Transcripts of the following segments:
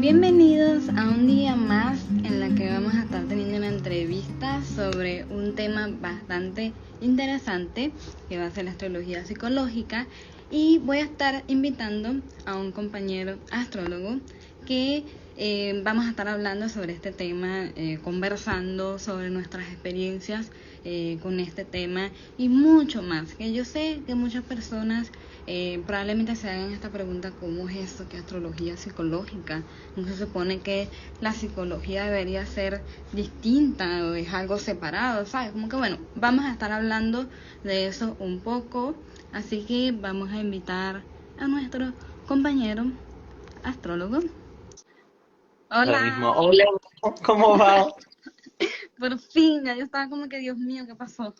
Bienvenidos a un día más en la que vamos a estar teniendo una entrevista sobre un tema bastante interesante que va a ser la astrología psicológica, y voy a estar invitando a un compañero astrólogo que vamos a estar hablando sobre este tema, conversando sobre nuestras experiencias con este tema y mucho más, que yo sé que muchas personas probablemente se hagan esta pregunta: ¿cómo es esto que astrología psicológica? ¿No se supone que la psicología debería ser distinta o es algo separado? ¿Sabes? Como que bueno, vamos a estar hablando de eso un poco, así que vamos a invitar a nuestro compañero astrólogo. Ahora mismo. Hola, Hola, ¿cómo va? por fin, ya yo estaba como que Dios mío, ¿qué pasó?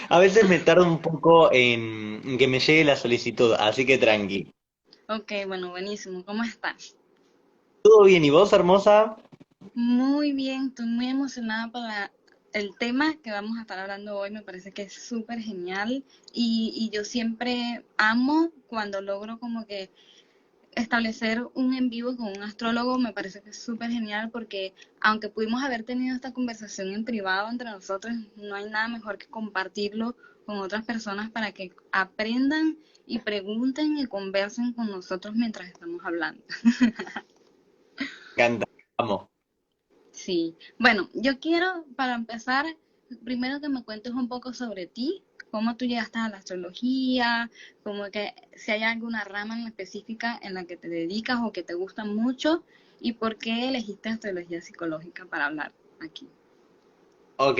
A veces me tarda un poco en que me llegue la solicitud, así que tranqui. Ok, bueno, buenísimo, ¿cómo estás? ¿Todo bien? ¿Y vos, hermosa? Muy bien, estoy muy emocionada para el tema que vamos a estar hablando hoy. Me parece que es súper genial y yo siempre amo cuando logro como que establecer un en vivo con un astrólogo. Me parece que es súper genial porque aunque pudimos haber tenido esta conversación en privado entre nosotros, no hay nada mejor que compartirlo con otras personas para que aprendan y pregunten y conversen con nosotros mientras estamos hablando. Me encanta, vamos. Sí, bueno, yo quiero, para empezar, primero que me cuentes un poco sobre ti, cómo tú llegaste a la astrología, como que si hay alguna rama en específica en la que te dedicas o que te gusta mucho, y por qué elegiste astrología psicológica para hablar aquí. Ok,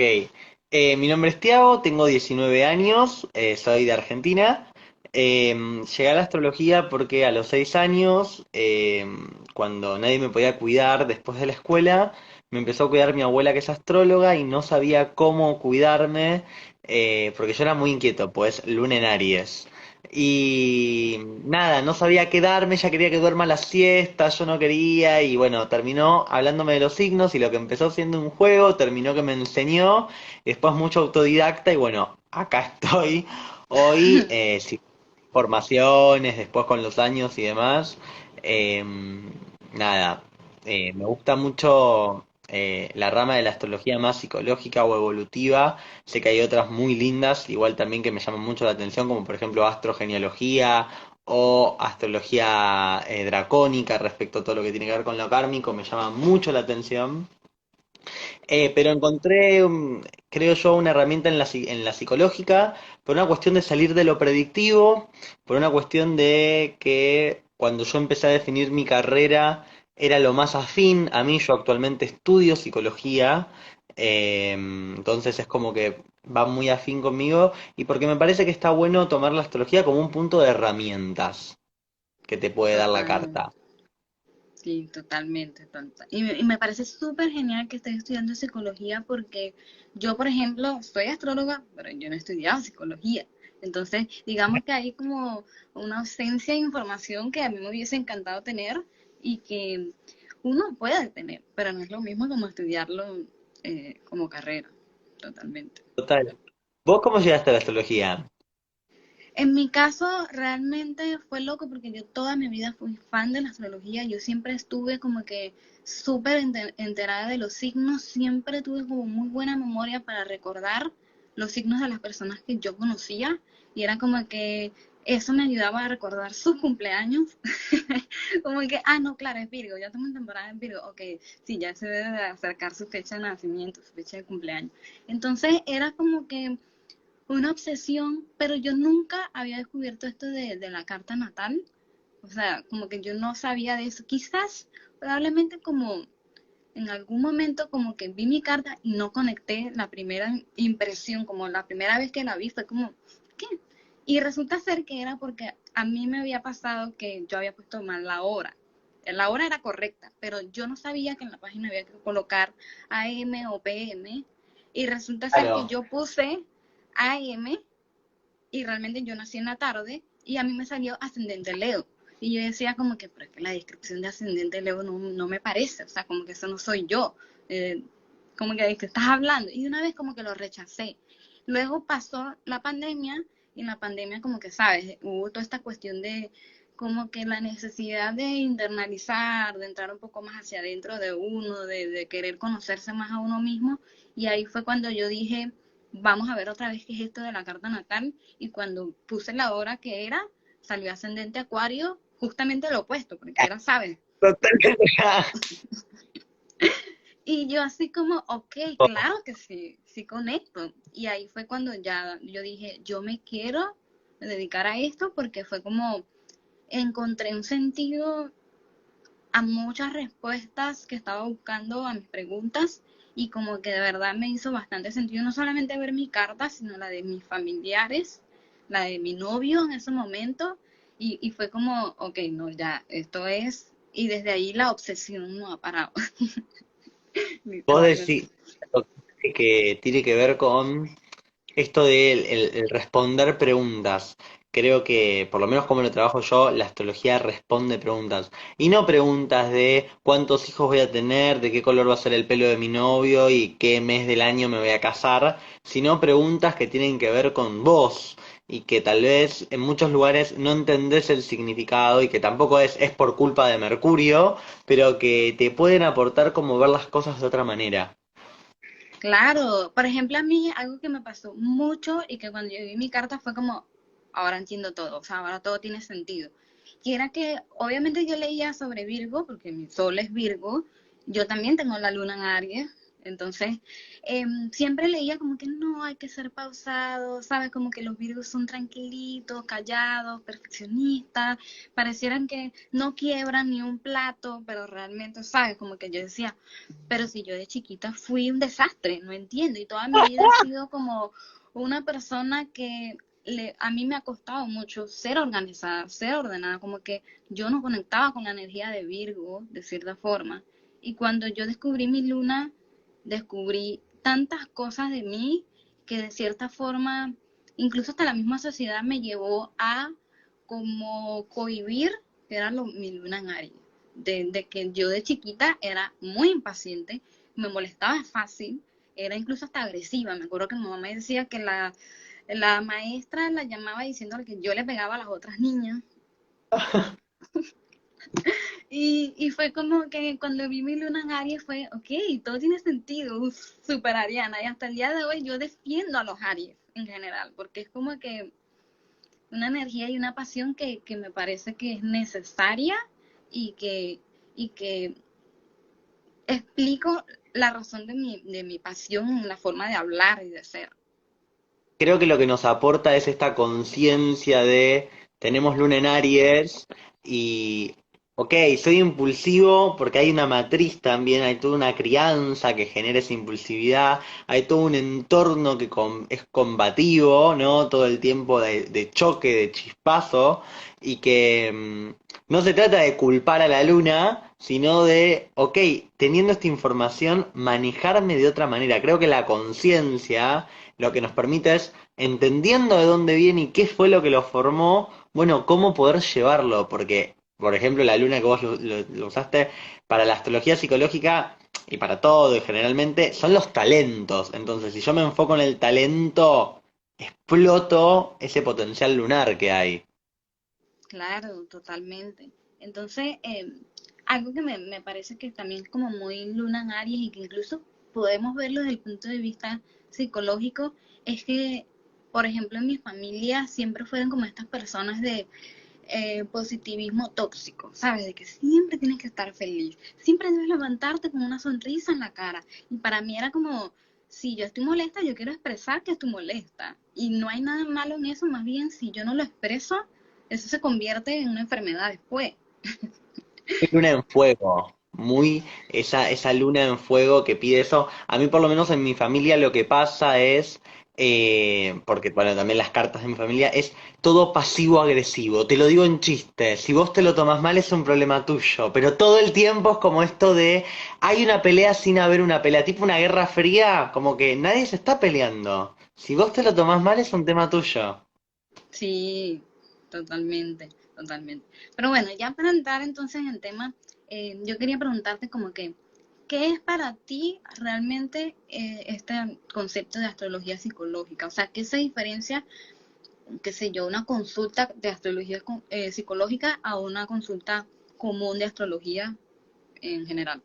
mi nombre es Tiago, tengo 19 años, soy de Argentina. Llegué a la astrología porque a los 6 años, cuando nadie me podía cuidar después de la escuela, me empezó a cuidar mi abuela, que es astróloga, y no sabía cómo cuidarme, porque yo era muy inquieto, pues luna en Aries. Y nada, no sabía qué darme, ella quería que duerma la siesta, yo no quería, y bueno, terminó hablándome de los signos, y lo que empezó siendo un juego terminó que me enseñó, y después mucho autodidacta, y bueno, acá estoy hoy, sí, formaciones, después con los años y demás. Nada, me gusta mucho la rama de la astrología más psicológica o evolutiva. Sé que hay otras muy lindas, igual también, que me llaman mucho la atención, como por ejemplo astrogenealogía o astrología dracónica respecto a todo lo que tiene que ver con lo kármico, me llama mucho la atención. Pero encontré, creo yo, una herramienta en en la psicológica, por una cuestión de salir de lo predictivo, por una cuestión de que cuando yo empecé a definir mi carrera era lo más afín a mí. Yo actualmente estudio psicología, entonces es como que va muy afín conmigo, y porque me parece que está bueno tomar la astrología como un punto de herramientas que te puede dar la Totalmente. carta. Sí, totalmente. Y me parece súper genial que estés estudiando psicología porque yo, por ejemplo, soy astróloga, pero yo no he estudiado psicología. Entonces, digamos que hay como una ausencia de información que a mí me hubiese encantado tener y que uno puede tener, pero no es lo mismo como estudiarlo como carrera, totalmente. Total. ¿Vos cómo llegaste a la astrología? En mi caso, realmente fue loco porque yo toda mi vida fui fan de la astrología. Yo siempre estuve como que súper enterada de los signos. Siempre tuve como muy buena memoria para recordar los signos de las personas que yo conocía. Y era como que eso me ayudaba a recordar sus cumpleaños. Como que, ah, no, claro, es Virgo, ya estamos en temporada de Virgo. Ok, sí, ya se debe de acercar su fecha de nacimiento, su fecha de cumpleaños. Entonces era como que una obsesión, pero yo nunca había descubierto esto de la carta natal. O sea, como que yo no sabía de eso. Quizás, probablemente como en algún momento como que vi mi carta y no conecté la primera impresión, como la primera vez que la vi fue como, ¿qué? Y resulta ser que era porque a mí me había pasado que yo había puesto mal la hora. La hora era correcta, pero yo no sabía que en la página había que colocar AM o PM. Y resulta ser que Claro. yo puse AM y realmente yo nací en la tarde y a mí me salió ascendente Leo. Y yo decía como que, pero es que la descripción de ascendente Leo no me parece, o sea, como que eso no soy yo. Eh, como que ¿de qué estás hablando? Y una vez como que lo rechacé. Luego pasó la pandemia y en la pandemia como que, ¿sabes? Hubo toda esta cuestión de como que la necesidad de internalizar, de entrar un poco más hacia adentro de uno, de querer conocerse más a uno mismo. Y ahí fue cuando yo dije, vamos a ver otra vez qué es esto de la carta natal. Y cuando puse la hora que era, salió ascendente Acuario, justamente lo opuesto, porque era, ¿sabes? Totalmente. Y yo así como, ok, claro que sí, sí conecto. Y ahí fue cuando ya yo dije, yo me quiero dedicar a esto porque fue como encontré un sentido a muchas respuestas que estaba buscando a mis preguntas y como que de verdad me hizo bastante sentido no solamente ver mi carta, sino la de mis familiares, la de mi novio en ese momento y fue como, ok, no, ya, esto es, y desde ahí la obsesión no ha parado, Vos literalmente. decís que tiene que ver con esto de el responder preguntas. Creo que, por lo menos como lo trabajo yo, la astrología responde preguntas. Y no preguntas de cuántos hijos voy a tener, de qué color va a ser el pelo de mi novio y qué mes del año me voy a casar, sino preguntas que tienen que ver con vos y que tal vez en muchos lugares no entendés el significado y que tampoco es por culpa de Mercurio, pero que te pueden aportar como ver las cosas de otra manera. Claro, por ejemplo, a mí algo que me pasó mucho y que cuando yo vi mi carta fue como, ahora entiendo todo, o sea, ahora todo tiene sentido. Y era que obviamente yo leía sobre Virgo, porque mi sol es Virgo, yo también tengo la luna en Aries, entonces siempre leía como que no, hay que ser pausado, ¿sabes? Como que los Virgos son tranquilitos, callados, perfeccionistas, parecieran que no quiebran ni un plato, pero realmente, ¿sabes? Como que yo decía, pero si yo de chiquita fui un desastre, no entiendo, y toda mi vida he sido como una persona que a mí me ha costado mucho ser organizada, ser ordenada, como que yo no conectaba con la energía de Virgo, de cierta forma. Y cuando yo descubrí mi luna, descubrí tantas cosas de mí que de cierta forma, incluso hasta la misma sociedad me llevó a como cohibir, que era mi luna en Aries de que yo de chiquita era muy impaciente, me molestaba fácil, era incluso hasta agresiva. Me acuerdo que mi mamá me decía que la maestra la llamaba diciéndole que yo le pegaba a las otras niñas. Y fue como que cuando vi mi luna en Aries fue, ok, todo tiene sentido, super ariana. Y hasta el día de hoy yo defiendo a los Aries en general, porque es como que una energía y una pasión que me parece que es necesaria y que explico la razón de mi pasión en la forma de hablar y de ser. Creo que lo que nos aporta es esta conciencia de tenemos luna en Aries y, ok, soy impulsivo porque hay una matriz también, hay toda una crianza que genera esa impulsividad, hay todo un entorno que es combativo, ¿no? Todo el tiempo de choque, de chispazo y que no se trata de culpar a la luna, sino de, ok, teniendo esta información, manejarme de otra manera. Creo que la conciencia lo que nos permite es, entendiendo de dónde viene y qué fue lo que lo formó, bueno, cómo poder llevarlo, porque, por ejemplo, la luna que vos lo usaste para la astrología psicológica y para todo y generalmente son los talentos. Entonces, si yo me enfoco en el talento, exploto ese potencial lunar que hay. Claro, totalmente. Entonces, algo que me parece que también es como muy luna en Aries y que incluso podemos verlo desde el punto de vista psicológico, es que, por ejemplo, en mi familia siempre fueron como estas personas de positivismo tóxico, ¿sabes? De que siempre tienes que estar feliz, siempre debes levantarte con una sonrisa en la cara. Y para mí era como, si yo estoy molesta, yo quiero expresar que estoy molesta. Y no hay nada malo en eso, más bien si yo no lo expreso, eso se convierte en una enfermedad después. Luna en fuego, muy esa luna en fuego que pide eso. A mí por lo menos en mi familia lo que pasa es, porque bueno, también las cartas de mi familia, es todo pasivo-agresivo. Te lo digo en chiste, si vos te lo tomás mal es un problema tuyo, pero todo el tiempo es como esto de, hay una pelea sin haber una pelea, tipo una guerra fría, como que nadie se está peleando. Si vos te lo tomás mal es un tema tuyo. Sí, totalmente, totalmente. Pero bueno, ya para entrar entonces en el tema, yo quería preguntarte como que, ¿qué es para ti realmente este concepto de astrología psicológica? O sea, ¿qué se diferencia? qué sé yo, una consulta de astrología psicológica a una consulta común de astrología en general.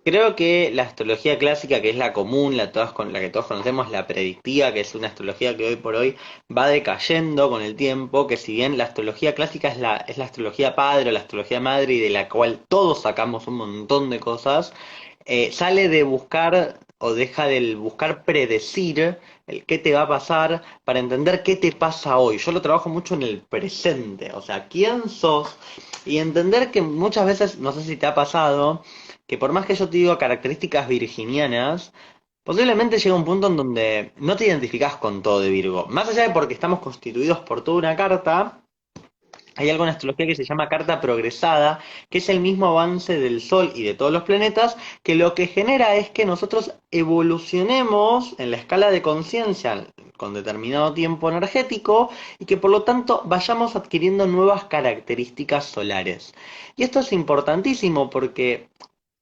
Creo que la astrología clásica, que es la común, la que todos conocemos, la predictiva, que es una astrología que hoy por hoy va decayendo con el tiempo, que si bien la astrología clásica es la astrología padre o la astrología madre y de la cual todos sacamos un montón de cosas, sale de buscar o deja de buscar predecir el qué te va a pasar para entender qué te pasa hoy. Yo lo trabajo mucho en el presente, o sea, quién sos y entender que muchas veces, no sé si te ha pasado, que por más que yo te diga características virginianas, posiblemente llega un punto en donde no te identificás con todo de Virgo. Más allá de porque estamos constituidos por toda una carta, hay algo en astrología que se llama carta progresada, que es el mismo avance del Sol y de todos los planetas, que lo que genera es que nosotros evolucionemos en la escala de conciencia con determinado tiempo energético y que por lo tanto vayamos adquiriendo nuevas características solares. Y esto es importantísimo porque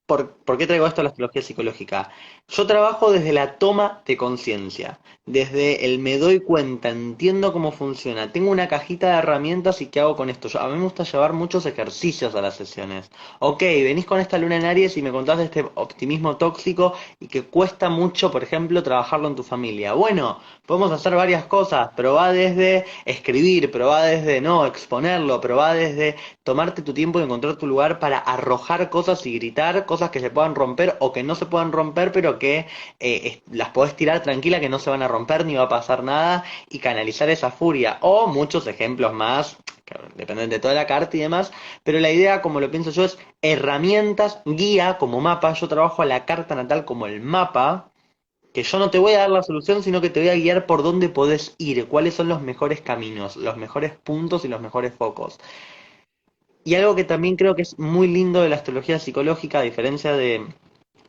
¿por qué traigo esto a la astrología psicológica? Yo trabajo desde la toma de conciencia, desde el me doy cuenta, entiendo cómo funciona, tengo una cajita de herramientas y qué hago con esto. A mí me gusta llevar muchos ejercicios a las sesiones. Ok, venís con esta luna en Aries y me contás de este optimismo tóxico y que cuesta mucho, por ejemplo, trabajarlo en tu familia. Bueno, podemos hacer varias cosas, pero va desde escribir, pero va desde no exponerlo, pero va desde tomarte tu tiempo y encontrar tu lugar para arrojar cosas y gritar cosas que se puedan romper o que no se puedan romper, pero que las podés tirar tranquila, que no se van a romper ni va a pasar nada, y canalizar esa furia. O muchos ejemplos más, que dependen de toda la carta y demás, pero la idea, como lo pienso yo, es herramientas, guía como mapa. Yo trabajo a la carta natal como el mapa, que yo no te voy a dar la solución, sino que te voy a guiar por dónde podés ir, cuáles son los mejores caminos, los mejores puntos y los mejores focos. Y algo que también creo que es muy lindo de la astrología psicológica, a diferencia de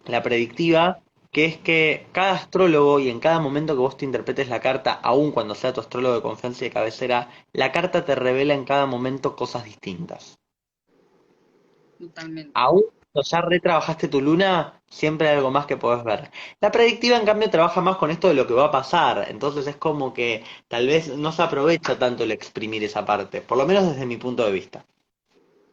la predictiva, que es que cada astrólogo y en cada momento que vos te interpretes la carta, aun cuando sea tu astrólogo de confianza y de cabecera, la carta te revela en cada momento cosas distintas. Totalmente. Aún cuando ya retrabajaste tu luna, siempre hay algo más que podés ver. La predictiva, en cambio, trabaja más con esto de lo que va a pasar. Entonces es como que tal vez no se aprovecha tanto el exprimir esa parte, por lo menos desde mi punto de vista.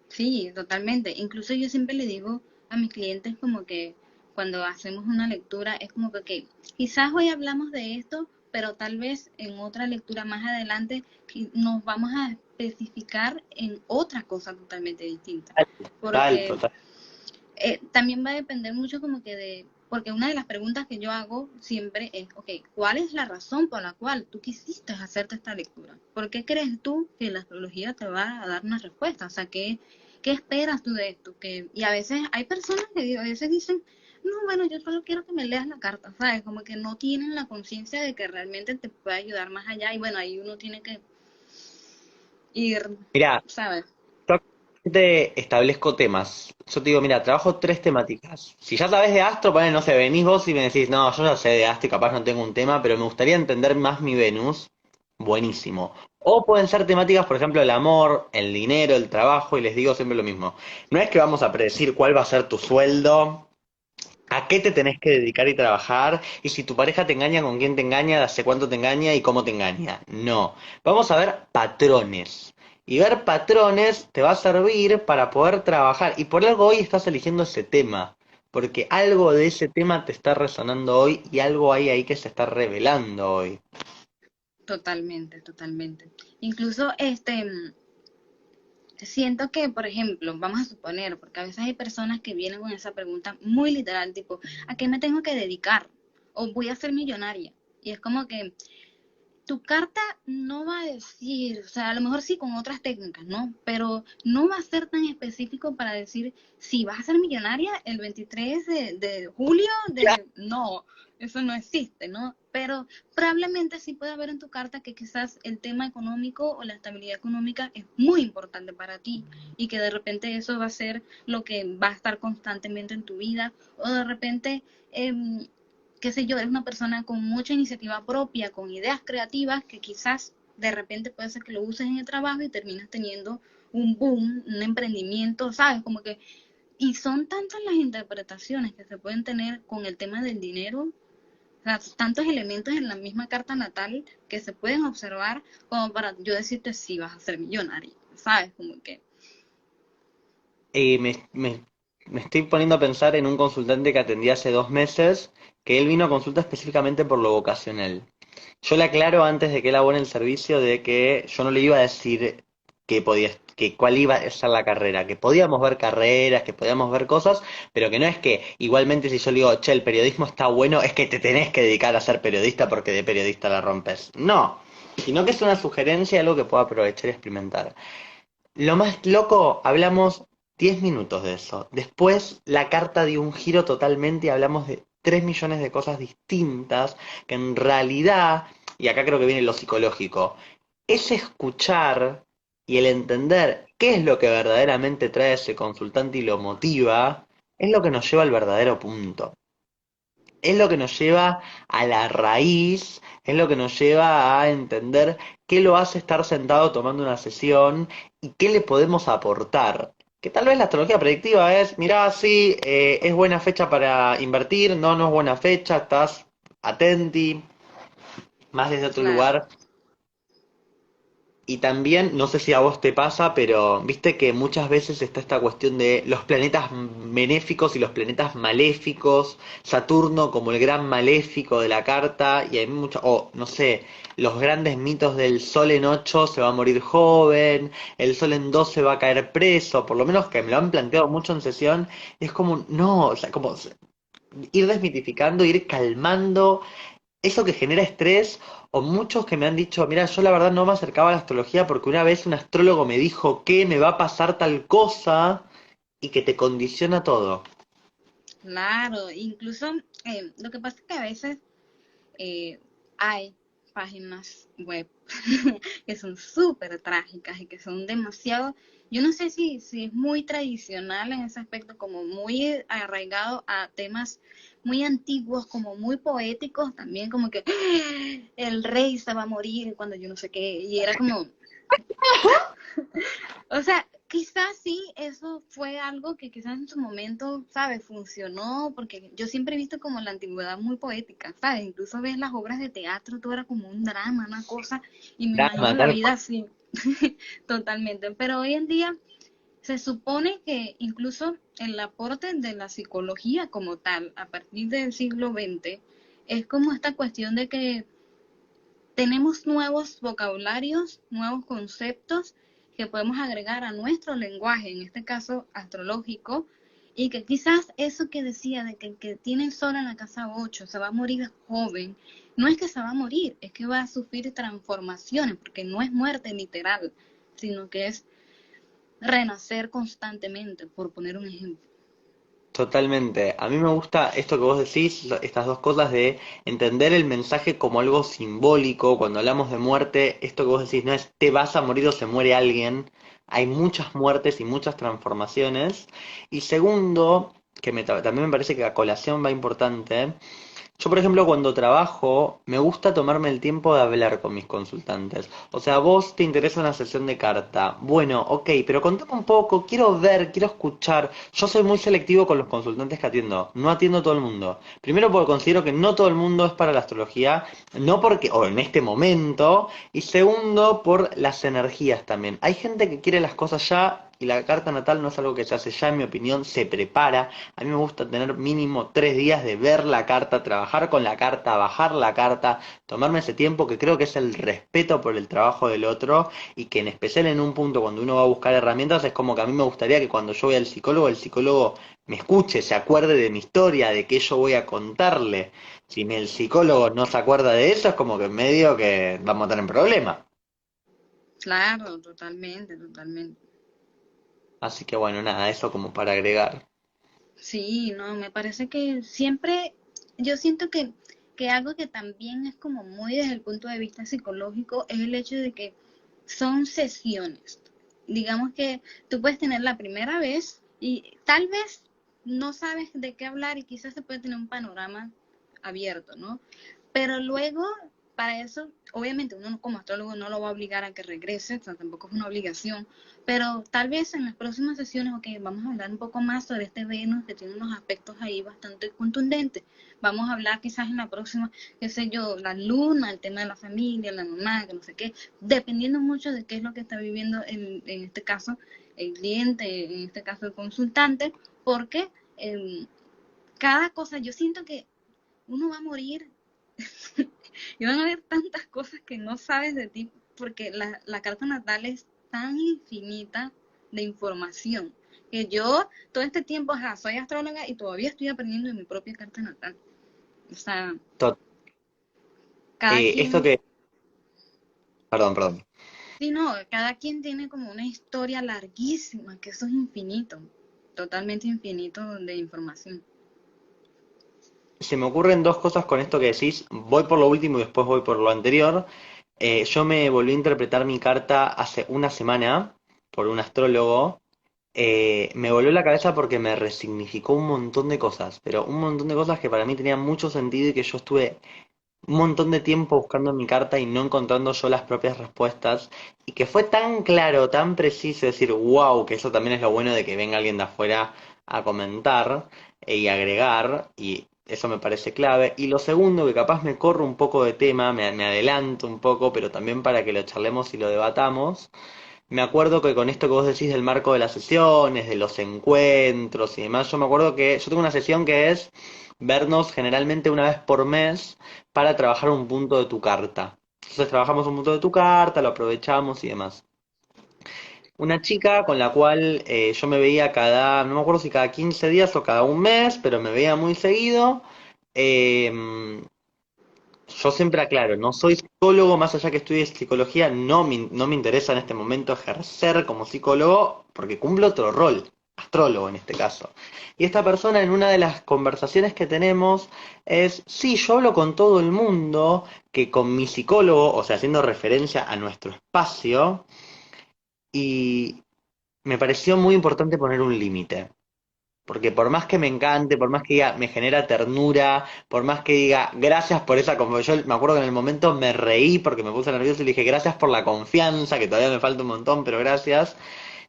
Sí, totalmente. Incluso yo siempre le digo a mis clientes como que cuando hacemos una lectura es como que ok, quizás hoy hablamos de esto, pero tal vez en otra lectura más adelante nos vamos a especificar en otra cosa totalmente distinta. Total, Porque total. también va a depender mucho como que de, porque una de las preguntas que yo hago siempre es, ok, ¿cuál es la razón por la cual tú quisiste hacerte esta lectura? ¿Por qué crees tú que la astrología te va a dar una respuesta? O sea, ¿qué esperas tú de esto? Y a veces hay personas que a veces dicen, no, bueno, yo solo quiero que me leas la carta, ¿sabes? Como que no tienen la conciencia de que realmente te puede ayudar más allá y bueno, ahí uno tiene que ir, Mira, ¿sabes? yo te establezco temas. Yo te digo, mira, trabajo tres temáticas. Si ya sabes de astro, ponele, no sé, venís vos y me decís, no, yo ya sé de astro y capaz no tengo un tema, pero me gustaría entender más mi Venus. Buenísimo. O pueden ser temáticas, por ejemplo, el amor, el dinero, el trabajo, y les digo siempre lo mismo. No es que vamos a predecir cuál va a ser tu sueldo, a qué te tenés que dedicar y trabajar, y si tu pareja te engaña, con quién te engaña, hace cuánto te engaña y cómo te engaña. No. Vamos a ver patrones. Y ver patrones te va a servir para poder trabajar. Y por algo hoy estás eligiendo ese tema. Porque algo de ese tema te está resonando hoy y algo hay ahí que se está revelando hoy. Totalmente, totalmente. Incluso siento que, por ejemplo, vamos a suponer, porque a veces hay personas que vienen con esa pregunta muy literal, tipo, ¿a qué me tengo que dedicar? O voy a ser millonaria. Y es como que tu carta no va a decir, o sea, a lo mejor sí con otras técnicas, ¿no? Pero no va a ser tan específico para decir si vas a ser millonaria el 23 de julio de... No, eso no existe, ¿no? Pero probablemente sí puede haber en tu carta que quizás el tema económico o la estabilidad económica es muy importante para ti y que de repente eso va a ser lo que va a estar constantemente en tu vida o de repente qué sé yo, eres una persona con mucha iniciativa propia, con ideas creativas que quizás de repente puede ser que lo uses en el trabajo y terminas teniendo un boom, un emprendimiento, ¿sabes? Como que, y son tantas las interpretaciones que se pueden tener con el tema del dinero, sea, tantos elementos en la misma carta natal que se pueden observar como para yo decirte si vas a ser millonario, ¿sabes? Como que, Y me estoy poniendo a pensar en un consultante que atendí hace 2 meses, que él vino a consulta específicamente por lo vocacional. Yo le aclaro antes de que él abone el servicio de que yo no le iba a decir que podía, que cuál iba a ser la carrera, que podíamos ver carreras, que podíamos ver cosas, pero que no es que igualmente si yo le digo, che, el periodismo está bueno, es que te tenés que dedicar a ser periodista porque de periodista la rompes. No, sino que es una sugerencia, algo que puedo aprovechar y experimentar. Lo más loco, hablamos 10 minutos de eso. Después la carta dio un giro totalmente y hablamos de 3 millones de cosas distintas que en realidad, y acá creo que viene lo psicológico, es escuchar y el entender qué es lo que verdaderamente trae ese consultante y lo motiva, es lo que nos lleva al verdadero punto. Es lo que nos lleva a la raíz, es lo que nos lleva a entender qué lo hace estar sentado tomando una sesión y qué le podemos aportar. Que tal vez la astrología predictiva es, mirá, sí, es buena fecha para invertir, no, no es buena fecha, estás atenti, más desde otro claro, lugar. Y también, no sé si a vos te pasa, pero viste que muchas veces está esta cuestión de los planetas benéficos y los planetas maléficos, Saturno como el gran maléfico de la carta, y hay mucho, o no sé, los grandes mitos del Sol en 8 se va a morir joven, el Sol en 12 va a caer preso, por lo menos que me lo han planteado mucho en sesión, es como, no, o sea, como ir desmitificando, ir calmando eso que genera estrés, o muchos que me han dicho, mira, yo la verdad no me acercaba a la astrología porque una vez un astrólogo me dijo que me va a pasar tal cosa y que te condiciona todo. claro, incluso lo que pasa es que a veces eh, hay páginas web que son súper trágicas y que son demasiado, yo no sé si es muy tradicional en ese aspecto, como muy arraigado a temas muy antiguos, como muy poéticos, también como que el rey se va a morir cuando yo no sé qué, y era como, o sea, quizás sí, eso fue algo que quizás en su momento, ¿sabes? Funcionó, porque yo siempre he visto como la antigüedad muy poética, ¿sabes? Incluso ves las obras de teatro, todo era como un drama, una cosa, y me imagino Drama, la tal vida así, totalmente. Pero hoy en día se supone que incluso el aporte de la psicología como tal, a partir del siglo XX, es como esta cuestión de que tenemos nuevos vocabularios, nuevos conceptos que podemos agregar a nuestro lenguaje, en este caso astrológico, y que quizás eso que decía de que el que tiene el sol en la casa 8 se va a morir joven, no es que se va a morir, es que va a sufrir transformaciones, porque no es muerte literal, sino que es renacer constantemente, por poner un ejemplo. Totalmente. A mí me gusta esto que vos decís, estas dos cosas de entender el mensaje como algo simbólico. Cuando hablamos de muerte, esto que vos decís no es te vas a morir o se muere alguien. Hay muchas muertes y muchas transformaciones. Y segundo, que también me parece que a colación va importante, yo, por ejemplo, cuando trabajo, me gusta tomarme el tiempo de hablar con mis consultantes. O sea, vos te interesa una sesión de carta. Bueno, ok, pero contame un poco, quiero ver, quiero escuchar. Yo soy muy selectivo con los consultantes que atiendo. No atiendo a todo el mundo. Primero porque considero que no todo el mundo es para la astrología, no porque, o en este momento, y segundo por las energías también. Hay gente que quiere las cosas ya y la carta natal no es algo que se hace ya, en mi opinión, se prepara. A mí me gusta tener mínimo 3 días de ver la carta, trabajar con la carta, bajar la carta, tomarme ese tiempo que creo que es el respeto por el trabajo del otro y que en especial en un punto cuando uno va a buscar herramientas es como que a mí me gustaría que cuando yo voy al psicólogo, el psicólogo me escuche, se acuerde de mi historia, de qué yo voy a contarle. Si el psicólogo no se acuerda de eso, es como que medio que vamos a tener problemas. Claro, totalmente, totalmente. Así que bueno, nada, eso como para agregar. Sí, no, me parece que siempre, yo siento que algo que también es como muy desde el punto de vista psicológico es el hecho de que son sesiones. Digamos que tú puedes tener la primera vez y tal vez no sabes de qué hablar y quizás se puede tener un panorama abierto, ¿no? Pero luego para eso, obviamente, uno como astrólogo no lo va a obligar a que regrese, o sea, tampoco es una obligación, pero tal vez en las próximas sesiones, ok, vamos a hablar un poco más sobre este Venus que tiene unos aspectos ahí bastante contundentes. Vamos a hablar quizás en la próxima, qué sé yo, la luna, el tema de la familia, la mamá, que no sé qué, dependiendo mucho de qué es lo que está viviendo en este caso el cliente, en este caso el consultante, porque cada cosa, yo siento que uno va a morir y van a haber tantas cosas que no sabes de ti porque la carta natal es tan infinita de información que yo todo este tiempo soy astróloga y todavía estoy aprendiendo de mi propia carta natal. O sea, To- cada esto quien, que, perdón, perdón. sí, no, cada quien tiene como una historia larguísima, que eso es infinito, totalmente infinito de información. Se me ocurren dos cosas con esto que decís. Voy por lo último y después voy por lo anterior. Yo me volví a interpretar mi carta hace una semana por un astrólogo. Me volvió la cabeza porque me resignificó un montón de cosas, pero un montón de cosas que para mí tenían mucho sentido y que yo estuve un montón de tiempo buscando en mi carta y no encontrando yo las propias respuestas. Y que fue tan claro, tan preciso decir, wow, que eso también es lo bueno de que venga alguien de afuera a comentar y agregar. Y eso me parece clave. Y lo segundo, que capaz me corro un poco de tema, me adelanto un poco, pero también para que lo charlemos y lo debatamos. Me acuerdo que con esto que vos decís del marco de las sesiones, de los encuentros y demás, yo me acuerdo que yo tengo una sesión que es vernos generalmente una vez por mes para trabajar un punto de tu carta. Entonces trabajamos un punto de tu carta, lo aprovechamos y demás. Una chica con la cual yo me veía cada, no me acuerdo si cada 15 días o cada un mes, pero me veía muy seguido. Eh, yo siempre aclaro, no soy psicólogo, más allá que estudie psicología, no me interesa en este momento ejercer como psicólogo porque cumplo otro rol, astrólogo en este caso. Y esta persona en una de las conversaciones que tenemos es, sí, yo hablo con todo el mundo, que con mi psicólogo, o sea, haciendo referencia a nuestro espacio, y me pareció muy importante poner un límite. Porque por más que me encante, por más que diga, me genera ternura, por más que diga, gracias por esa confianza. Yo me acuerdo que en el momento me reí porque me puse nervioso y le dije, gracias por la confianza, que todavía me falta un montón, pero gracias.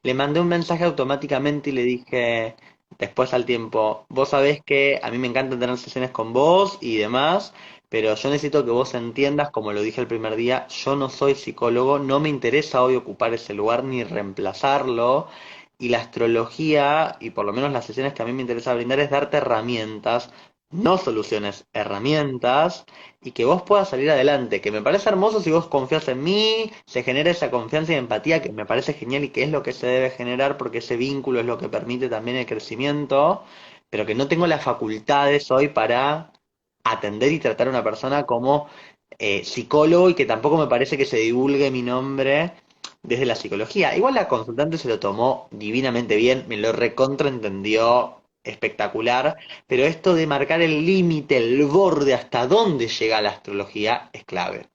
Le mandé un mensaje automáticamente y le dije, después al tiempo, vos sabés que a mí me encanta tener sesiones con vos y demás, pero yo necesito que vos entiendas, como lo dije el primer día, yo no soy psicólogo, no me interesa hoy ocupar ese lugar ni reemplazarlo. Y la astrología, y por lo menos las sesiones que a mí me interesa brindar, es darte herramientas, no soluciones, herramientas, y que vos puedas salir adelante. Que me parece hermoso si vos confías en mí, se genera esa confianza y empatía, que me parece genial y que es lo que se debe generar porque ese vínculo es lo que permite también el crecimiento, pero que no tengo las facultades hoy para atender y tratar a una persona como psicólogo y que tampoco me parece que se divulgue mi nombre desde la psicología. Igual la consultante se lo tomó divinamente bien, me lo recontraentendió espectacular, pero esto de marcar el límite, el borde, hasta dónde llega la astrología es clave.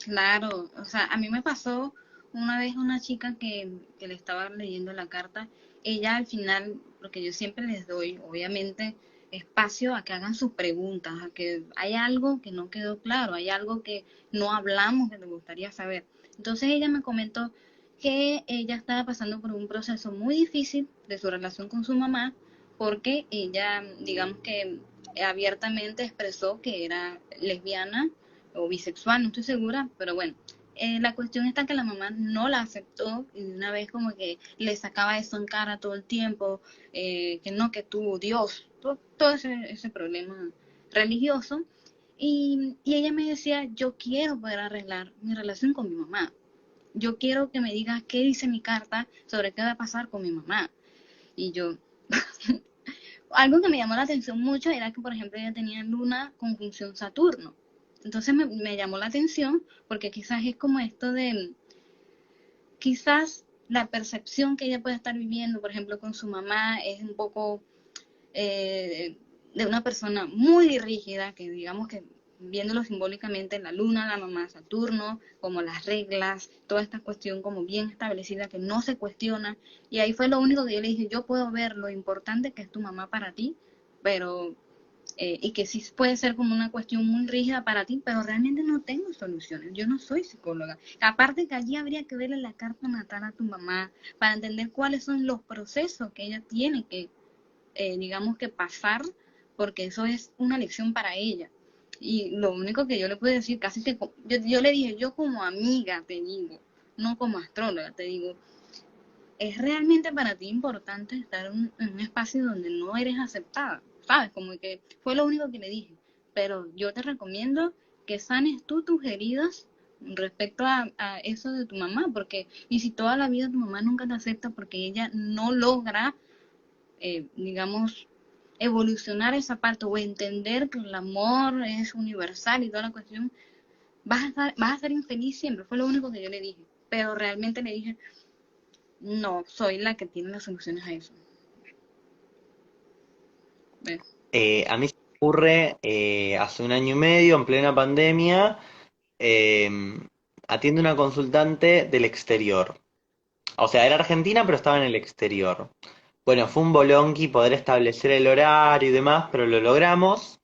Claro, o sea, a mí me pasó una vez una chica que le estaba leyendo la carta, ella al final, porque yo siempre les doy, obviamente, espacio a que hagan sus preguntas, a que hay algo que no quedó claro, hay algo que no hablamos que te gustaría saber. Entonces ella me comentó que ella estaba pasando por un proceso muy difícil de su relación con su mamá, porque ella, digamos que abiertamente expresó que era lesbiana o bisexual, no estoy segura, pero bueno, la cuestión está que la mamá no la aceptó y de una vez como que le sacaba eso en cara todo el tiempo, que no, que tú, Dios, todo ese problema religioso. Y ella me decía, yo quiero poder arreglar mi relación con mi mamá. Yo quiero que me digas qué dice mi carta sobre qué va a pasar con mi mamá. Y yo, algo que me llamó la atención mucho era que, por ejemplo, ella tenía Luna conjunción Saturno. Entonces me llamó la atención porque quizás es como esto de, quizás la percepción que ella puede estar viviendo, por ejemplo, con su mamá, es un poco de una persona muy rígida, que digamos que viéndolo simbólicamente, la luna, la mamá, Saturno, como las reglas, toda esta cuestión como bien establecida que no se cuestiona. Y ahí fue lo único que yo le dije, yo puedo ver lo importante que es tu mamá para ti, pero y que sí puede ser como una cuestión muy rígida para ti, pero realmente no tengo soluciones. Yo no soy psicóloga. Aparte que allí habría que verle la carta natal a tu mamá para entender cuáles son los procesos que ella tiene que, digamos que pasar, porque eso es una lección para ella. Y lo único que yo le puedo decir, casi que yo le dije, yo como amiga te digo, no como astróloga, te digo, es realmente para ti importante estar en un espacio donde no eres aceptada, ¿sabes? Como que fue lo único que le dije. Pero yo te recomiendo que sanes tú tus heridas respecto a eso de tu mamá, porque, y si toda la vida tu mamá nunca te acepta porque ella no logra, digamos, evolucionar esa parte o entender que el amor es universal y toda la cuestión, vas a ser infeliz siempre, fue lo único que yo le dije. Pero realmente le dije, no, soy la que tiene las soluciones a eso. ¿Ves? A mí se me ocurre hace un año y medio, en plena pandemia, eh, atiende una consultante del exterior. O sea, era argentina, pero estaba en el exterior. Bueno, fue un bolonqui poder establecer el horario y demás, pero lo logramos.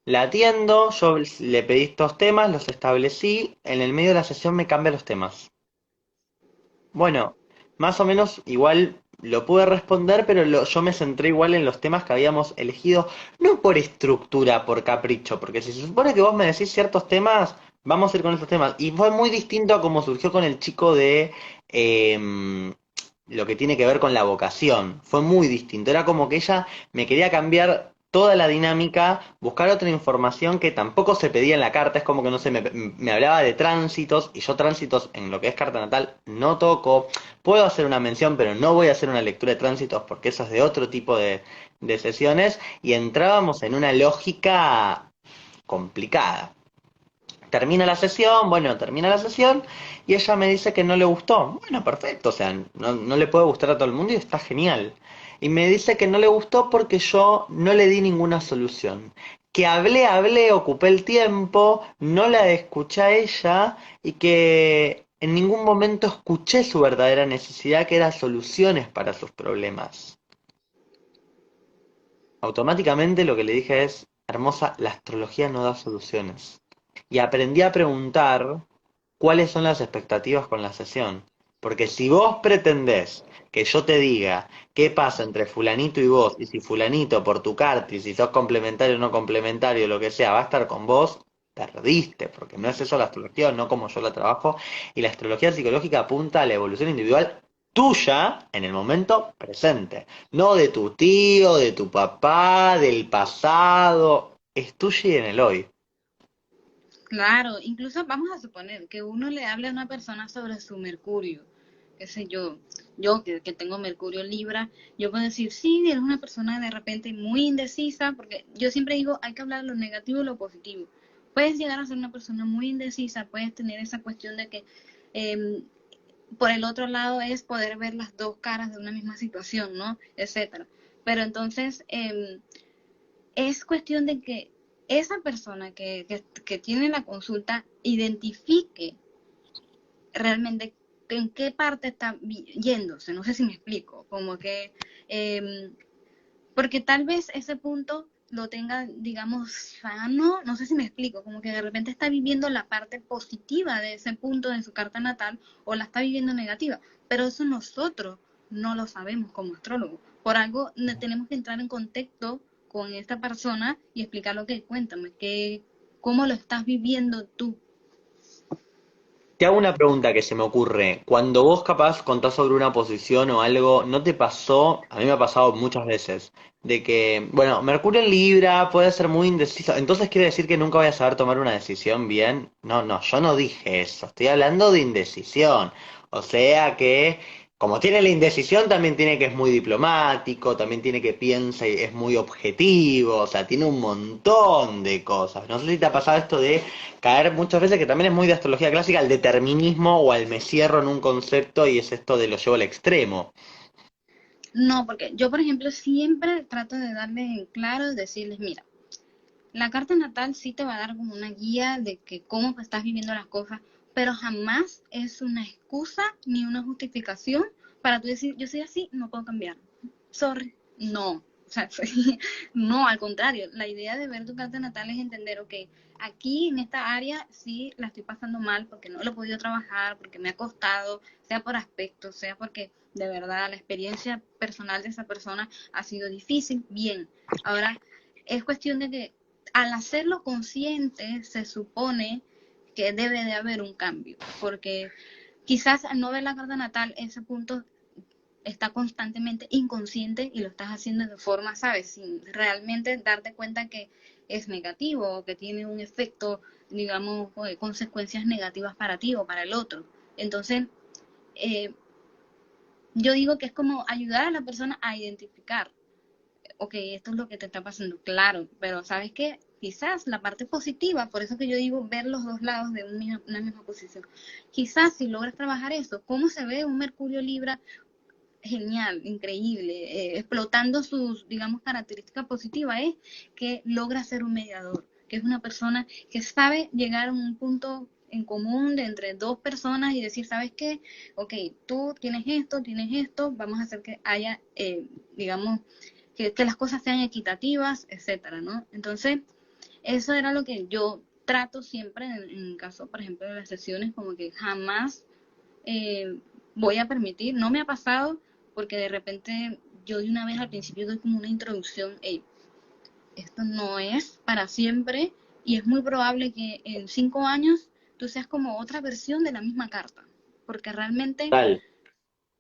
La atiendo, yo le pedí estos temas, los establecí. En el medio de la sesión me cambia los temas. Bueno, más o menos igual lo pude responder, pero yo me centré igual en los temas que habíamos elegido, no por estructura, por capricho, porque si se supone que vos me decís ciertos temas, vamos a ir con esos temas. Y fue muy distinto a como surgió con el chico de lo que tiene que ver con la vocación. Fue muy distinto. Era como que ella me quería cambiar toda la dinámica, buscar otra información que tampoco se pedía en la carta. Es como que no sé, me hablaba de tránsitos y yo tránsitos en lo que es carta natal no toco. Puedo hacer una mención, pero no voy a hacer una lectura de tránsitos porque eso es de otro tipo de sesiones. Y entrábamos en una lógica complicada. Termina la sesión y ella me dice que no le gustó. Bueno, perfecto, o sea, no le puede gustar a todo el mundo y está genial. Y me dice que no le gustó porque yo no le di ninguna solución. Que hablé, ocupé el tiempo, no la escuché a ella y que en ningún momento escuché su verdadera necesidad, que era soluciones para sus problemas. Automáticamente lo que le dije es, hermosa, la astrología no da soluciones. Y aprendí a preguntar cuáles son las expectativas con la sesión. Porque si vos pretendés que yo te diga qué pasa entre fulanito y vos, y si fulanito por tu carta, y si sos complementario o no complementario, lo que sea, va a estar con vos, perdiste, porque no es eso la astrología, no como yo la trabajo, y la astrología psicológica apunta a la evolución individual tuya en el momento presente, no de tu tío, de tu papá, del pasado, es tuya y en el hoy. Claro, incluso vamos a suponer que uno le hable a una persona sobre su Mercurio, qué sé yo que tengo Mercurio en Libra, yo puedo decir, sí, eres una persona de repente muy indecisa, porque yo siempre digo, hay que hablar lo negativo y lo positivo. Puedes llegar a ser una persona muy indecisa, puedes tener esa cuestión de que eh, por el otro lado es poder ver las dos caras de una misma situación, ¿no? Etcétera. Pero entonces, es cuestión de que esa persona que tiene la consulta identifique realmente en qué parte está yéndose, no sé si me explico, como que, eh, porque tal vez ese punto lo tenga, digamos, sano, no sé si me explico, como que de repente está viviendo la parte positiva de ese punto de su carta natal o la está viviendo negativa, pero eso nosotros no lo sabemos como astrólogos. Por algo tenemos que entrar en contexto con esta persona y explicar lo que cuéntame, que, cómo lo estás viviendo tú. Te hago una pregunta que se me ocurre. Cuando vos capaz contás sobre una posición o algo, ¿no te pasó? A mí me ha pasado muchas veces, de que, bueno, Mercurio en Libra puede ser muy indeciso. Entonces quiere decir que nunca voy a saber tomar una decisión bien. No, no, yo no dije eso. Estoy hablando de indecisión. O sea que, como tiene la indecisión, también tiene que es muy diplomático, también tiene que piensa y es muy objetivo. O sea, tiene un montón de cosas. No sé si te ha pasado esto de caer muchas veces, que también es muy de astrología clásica, al determinismo o al me cierro en un concepto y es esto de lo llevo al extremo. No, porque yo, por ejemplo, siempre trato de darles en claro, decirles, mira, la carta natal sí te va a dar como una guía de que cómo estás viviendo las cosas, pero jamás es una excusa ni una justificación para tú decir, yo soy así, no puedo cambiar. Sorry, no. O sea, no, al contrario, la idea de ver tu carta natal es entender, ok, aquí en esta área sí la estoy pasando mal porque no lo he podido trabajar, porque me ha costado, sea por aspecto, sea porque de verdad la experiencia personal de esa persona ha sido difícil, bien. Ahora, es cuestión de que al hacerlo consciente se supone que debe de haber un cambio, porque quizás al no ver la carta natal, ese punto está constantemente inconsciente y lo estás haciendo de forma, ¿sabes? Sin realmente darte cuenta que es negativo o que tiene un efecto, digamos, consecuencias negativas para ti o para el otro. Entonces, eh, yo digo que es como ayudar a la persona a identificar, ok, esto es lo que te está pasando, claro, pero ¿sabes qué? Quizás la parte positiva, por eso que yo digo ver los dos lados de una misma posición, quizás si logras trabajar eso, ¿cómo se ve un Mercurio Libra? Genial, increíble, explotando sus, digamos, características positivas, es que logra ser un mediador, que es una persona que sabe llegar a un punto en común de entre dos personas y decir, ¿sabes qué? Ok, tú tienes esto, vamos a hacer que haya, digamos, que las cosas sean equitativas, etcétera, ¿no? Entonces, eso era lo que yo trato siempre en caso, por ejemplo, de las sesiones, como que jamás eh, voy a permitir, no me ha pasado porque de repente yo de una vez al principio doy como una introducción, hey, esto no es para siempre y es muy probable que en 5 años tú seas como otra versión de la misma carta, porque realmente Tal.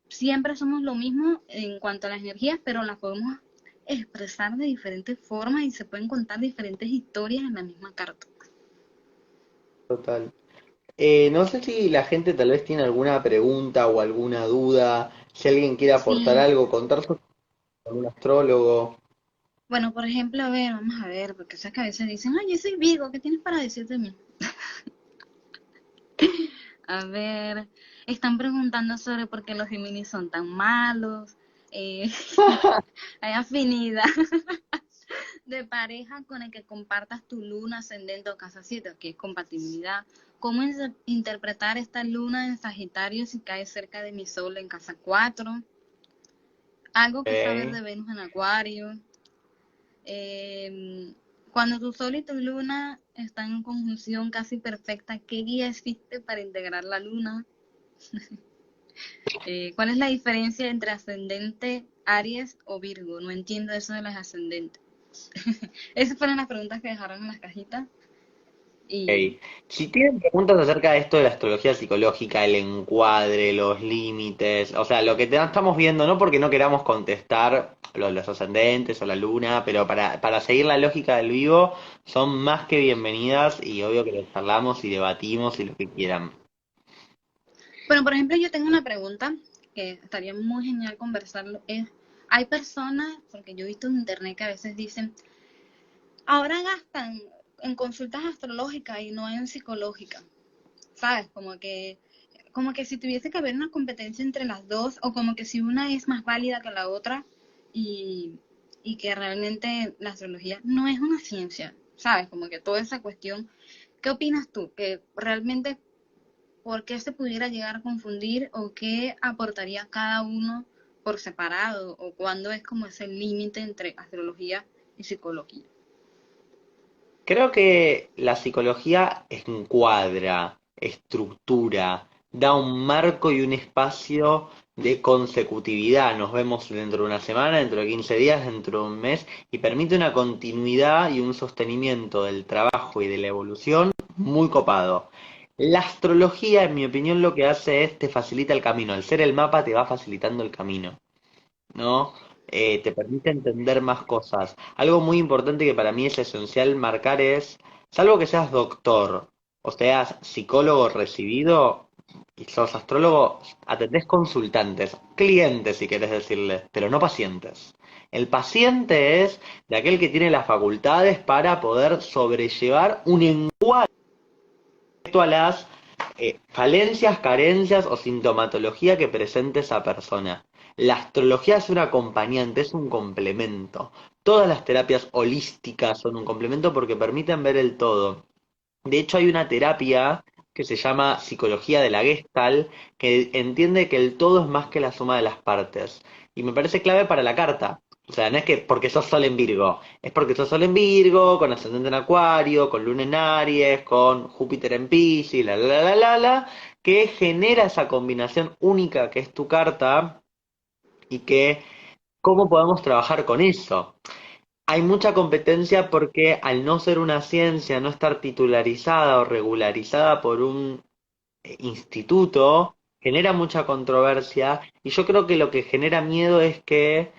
siempre somos lo mismo en cuanto a las energías, pero las podemos expresar de diferentes formas y se pueden contar diferentes historias en la misma carta. Total. No sé si la gente tal vez tiene alguna pregunta o alguna duda, si alguien quiere aportar Sí, algo, contar con algún astrólogo. bueno, por ejemplo, a ver, vamos a ver, porque esas que a veces dicen, ay, yo soy Virgo, ¿qué tienes para decir de mí? A ver, están preguntando sobre por qué los Géminis son tan malos. Eh, hay afinidad de pareja con el que compartas tu luna ascendente o casa 7, que es compatibilidad. ¿Cómo interpretar esta luna en Sagitario si cae cerca de mi sol en casa 4? Algo que saber Ok. de Venus en Acuario. Eh, Cuando tu sol y tu luna están en conjunción casi perfecta, ¿qué guía existe para integrar la luna? ¿Cuál es la diferencia entre ascendente, Aries o Virgo? No entiendo eso de los ascendentes. Esas fueron las preguntas que dejaron en las cajitas. Y Ok. Si tienen preguntas acerca de esto de la astrología psicológica, el encuadre, los límites, o sea, lo que estamos viendo, no porque no queramos contestar lo de los ascendentes o la luna, pero para seguir la lógica del vivo, son más que bienvenidas y obvio que les charlamos y debatimos y lo que quieran. bueno, por ejemplo, yo tengo una pregunta que estaría muy genial conversarlo. Hay personas, porque yo he visto en internet que a veces dicen, ahora gastan en consultas astrológicas y no en psicológicas. ¿Sabes? Como que si tuviese que haber una competencia entre las dos, o como que si una es más válida que la otra, y, y que realmente la astrología no es una ciencia, ¿sabes? Como que toda esa cuestión. ¿Qué opinas tú? ¿Que realmente por qué se pudiera llegar a confundir o qué aportaría cada uno por separado o cuándo es como ese límite entre astrología y psicología? Creo que la psicología encuadra, estructura, da un marco y un espacio de consecutividad. Nos vemos dentro de una semana, dentro de 15 días, dentro de un mes, y permite una continuidad y un sostenimiento del trabajo y de la evolución muy copado. La astrología, en mi opinión, lo que hace es te facilita el camino. Al ser el mapa, te va facilitando el camino. ¿No? Te permite entender más cosas. Algo muy importante que para mí es esencial marcar es, salvo que seas doctor o seas psicólogo recibido y sos astrólogo, atendés consultantes, clientes si querés decirles, pero no pacientes. El paciente es de aquel que tiene las facultades para poder sobrellevar un encuadre a las falencias, carencias o sintomatología que presente esa persona. La astrología es un acompañante, es un complemento. Todas las terapias holísticas son un complemento porque permiten ver el todo. De hecho, hay una terapia que se llama psicología de la Gestalt, que entiende que el todo es más que la suma de las partes. Y me parece clave para la carta. O sea, no es que porque sos Sol en Virgo, es porque sos Sol en Virgo, con ascendente en Acuario, con Luna en Aries, con Júpiter en Piscis, que genera esa combinación única que es tu carta y que cómo podemos trabajar con eso. Hay mucha competencia porque al no ser una ciencia, no estar titularizada o regularizada por un instituto, genera mucha controversia y yo creo que lo que genera miedo es que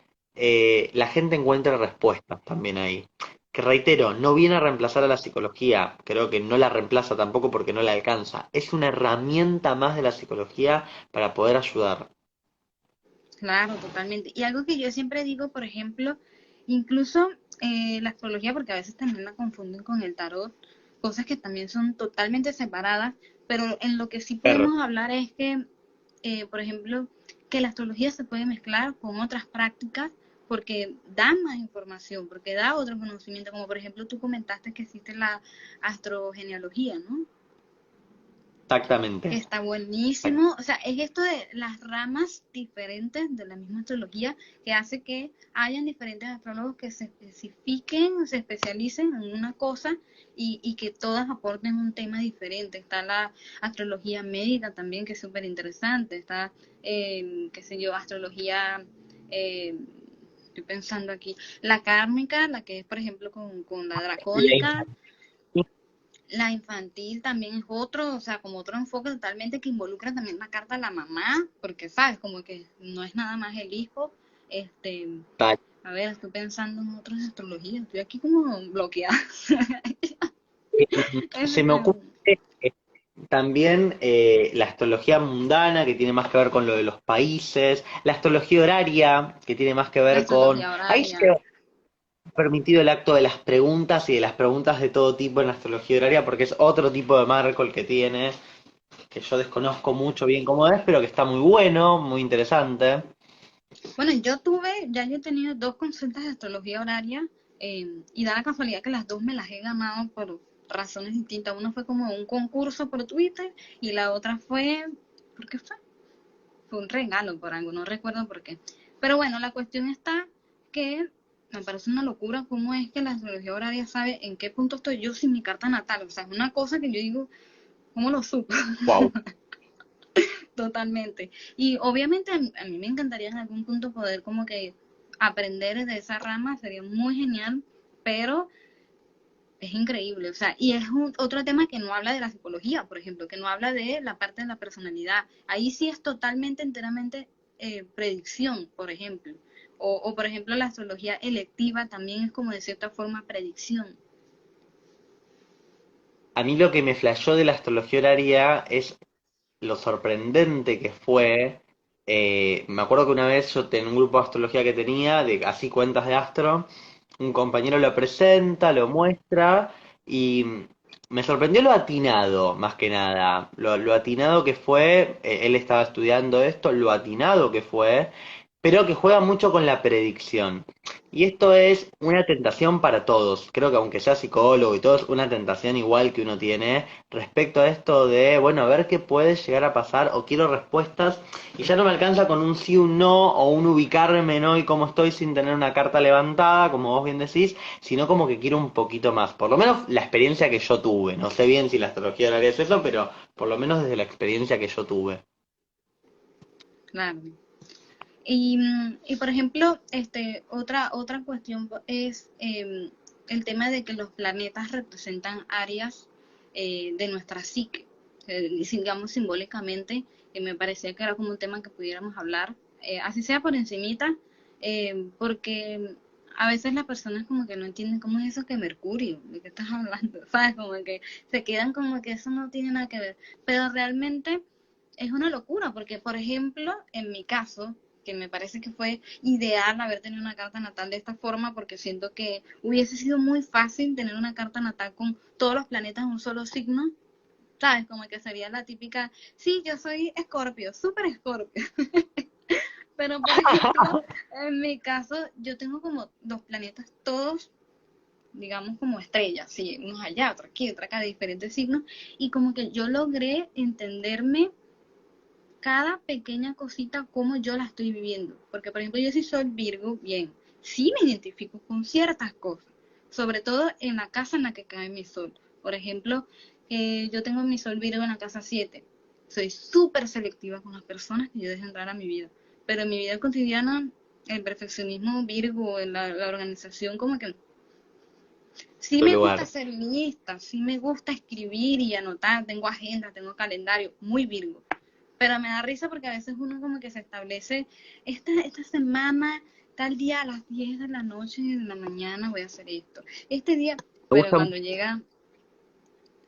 la gente encuentre respuestas también ahí. Que reitero, no viene a reemplazar a la psicología, creo que no la reemplaza tampoco porque no la alcanza. Es una herramienta más de la psicología para poder ayudar. Claro, totalmente. Y algo que yo siempre digo, por ejemplo, incluso la astrología, porque a veces también la confunden con el tarot, cosas que también son totalmente separadas, pero en lo que sí Per- podemos hablar es que, por ejemplo, que la astrología se puede mezclar con otras prácticas porque da más información, porque da otro conocimiento, como por ejemplo tú comentaste que existe la astrogenealogía, ¿no? Que Exactamente. está buenísimo. O sea, es esto de las ramas diferentes de la misma astrología que hace que hayan diferentes astrólogos que se especifiquen, se especialicen en una cosa y que todas aporten un tema diferente. Está la astrología médica también, que es súper interesante. Está, qué sé yo, astrología... Eh, estoy pensando aquí, la kármica, la que es, por ejemplo, con la dracónica, la infantil también es otro, o sea, como otro enfoque totalmente que involucra también la carta a la mamá, porque sabes, como que no es nada más el hijo. Este, a ver, estoy pensando en otras astrologías, estoy aquí como bloqueada. Se Ese me ocurre también la astrología mundana, que tiene más que ver con lo de los países, la astrología horaria, que tiene más que la ver con... astrología Ahí sí horaria. que ha permitido el acto de las preguntas y de las preguntas de todo tipo en la astrología horaria, porque es otro tipo de marco el que tiene, que yo desconozco mucho bien cómo es, pero que está muy bueno, muy interesante. Bueno, yo tuve, ya yo he tenido dos consultas de astrología horaria y da la casualidad que las dos me las he ganado por razones distintas. Uno fue como un concurso por Twitter y la otra fue, ¿por qué fue? Fue un regalo por algo, no recuerdo por qué. Pero bueno, la cuestión está que me parece una locura cómo es que la astrología horaria sabe en qué punto estoy yo sin mi carta natal. O sea, es una cosa que yo digo, ¿cómo lo supo? Wow. Totalmente. Y obviamente a mí me encantaría en algún punto poder como que aprender de esa rama, sería muy genial, pero es increíble, o sea, y es otro tema que no habla de la psicología, por ejemplo, que no habla de la parte de la personalidad. Ahí sí es totalmente, enteramente predicción, por ejemplo. O, por ejemplo, la astrología electiva también es como de cierta forma predicción. A mí lo que me flashó de la astrología horaria es lo sorprendente que fue. Me acuerdo que una vez yo tenía un grupo de astrología que tenía, de así cuentas de astro, un compañero lo presenta, lo muestra y me sorprendió lo atinado, más que nada, lo atinado que fue, él estaba estudiando esto, lo atinado que fue, pero que juega mucho con la predicción. Y esto es una tentación para todos. Creo que aunque sea psicólogo y todo, es una tentación igual que uno tiene respecto a esto de, bueno, a ver qué puede llegar a pasar o quiero respuestas y ya no me alcanza con un sí, un no o un ubicarme, ¿no? Y cómo estoy sin tener una carta levantada, como vos bien decís, sino como que quiero un poquito más. Por lo menos la experiencia que yo tuve. No sé bien si la astrología horaria es eso, pero por lo menos desde la experiencia que yo tuve. Claro. Y por ejemplo, otra cuestión es el tema de que los planetas representan áreas de nuestra psique, digamos simbólicamente, que me parecía que era como un tema que pudiéramos hablar, así sea por encimita, porque a veces las personas como que no entienden cómo es eso que Mercurio, de qué estás hablando, ¿sabes? Como que se quedan como que eso no tiene nada que ver, pero realmente es una locura, porque por ejemplo, en mi caso, que me parece que fue ideal haber tenido una carta natal de esta forma, porque siento que hubiese sido muy fácil tener una carta natal con todos los planetas en un solo signo, ¿sabes? Como que sería la típica, sí, yo soy Escorpio, súper Escorpio, pero por ejemplo, en mi caso, yo tengo como los planetas todos, digamos, como estrellas, sí, unos allá, otros aquí, otros acá, de diferentes signos, y como que yo logré entenderme cada pequeña cosita como yo la estoy viviendo. Porque, por ejemplo, yo sí soy Virgo, bien. sí me identifico con ciertas cosas, sobre todo en la casa en la que cae mi sol. Por ejemplo, yo tengo mi sol Virgo en la casa 7. Soy súper selectiva con las personas que yo dejo entrar a mi vida, pero en mi vida cotidiana, el perfeccionismo Virgo, la organización, como que sí Tu me gusta lugar. ser lista, sí me gusta escribir y anotar, tengo agenda, tengo calendario, muy Virgo. Pero me da risa porque a veces uno como que se establece, esta semana, tal día a las 10 de la noche, de la mañana voy a hacer esto. Este día, Me pero gusta cuando llega,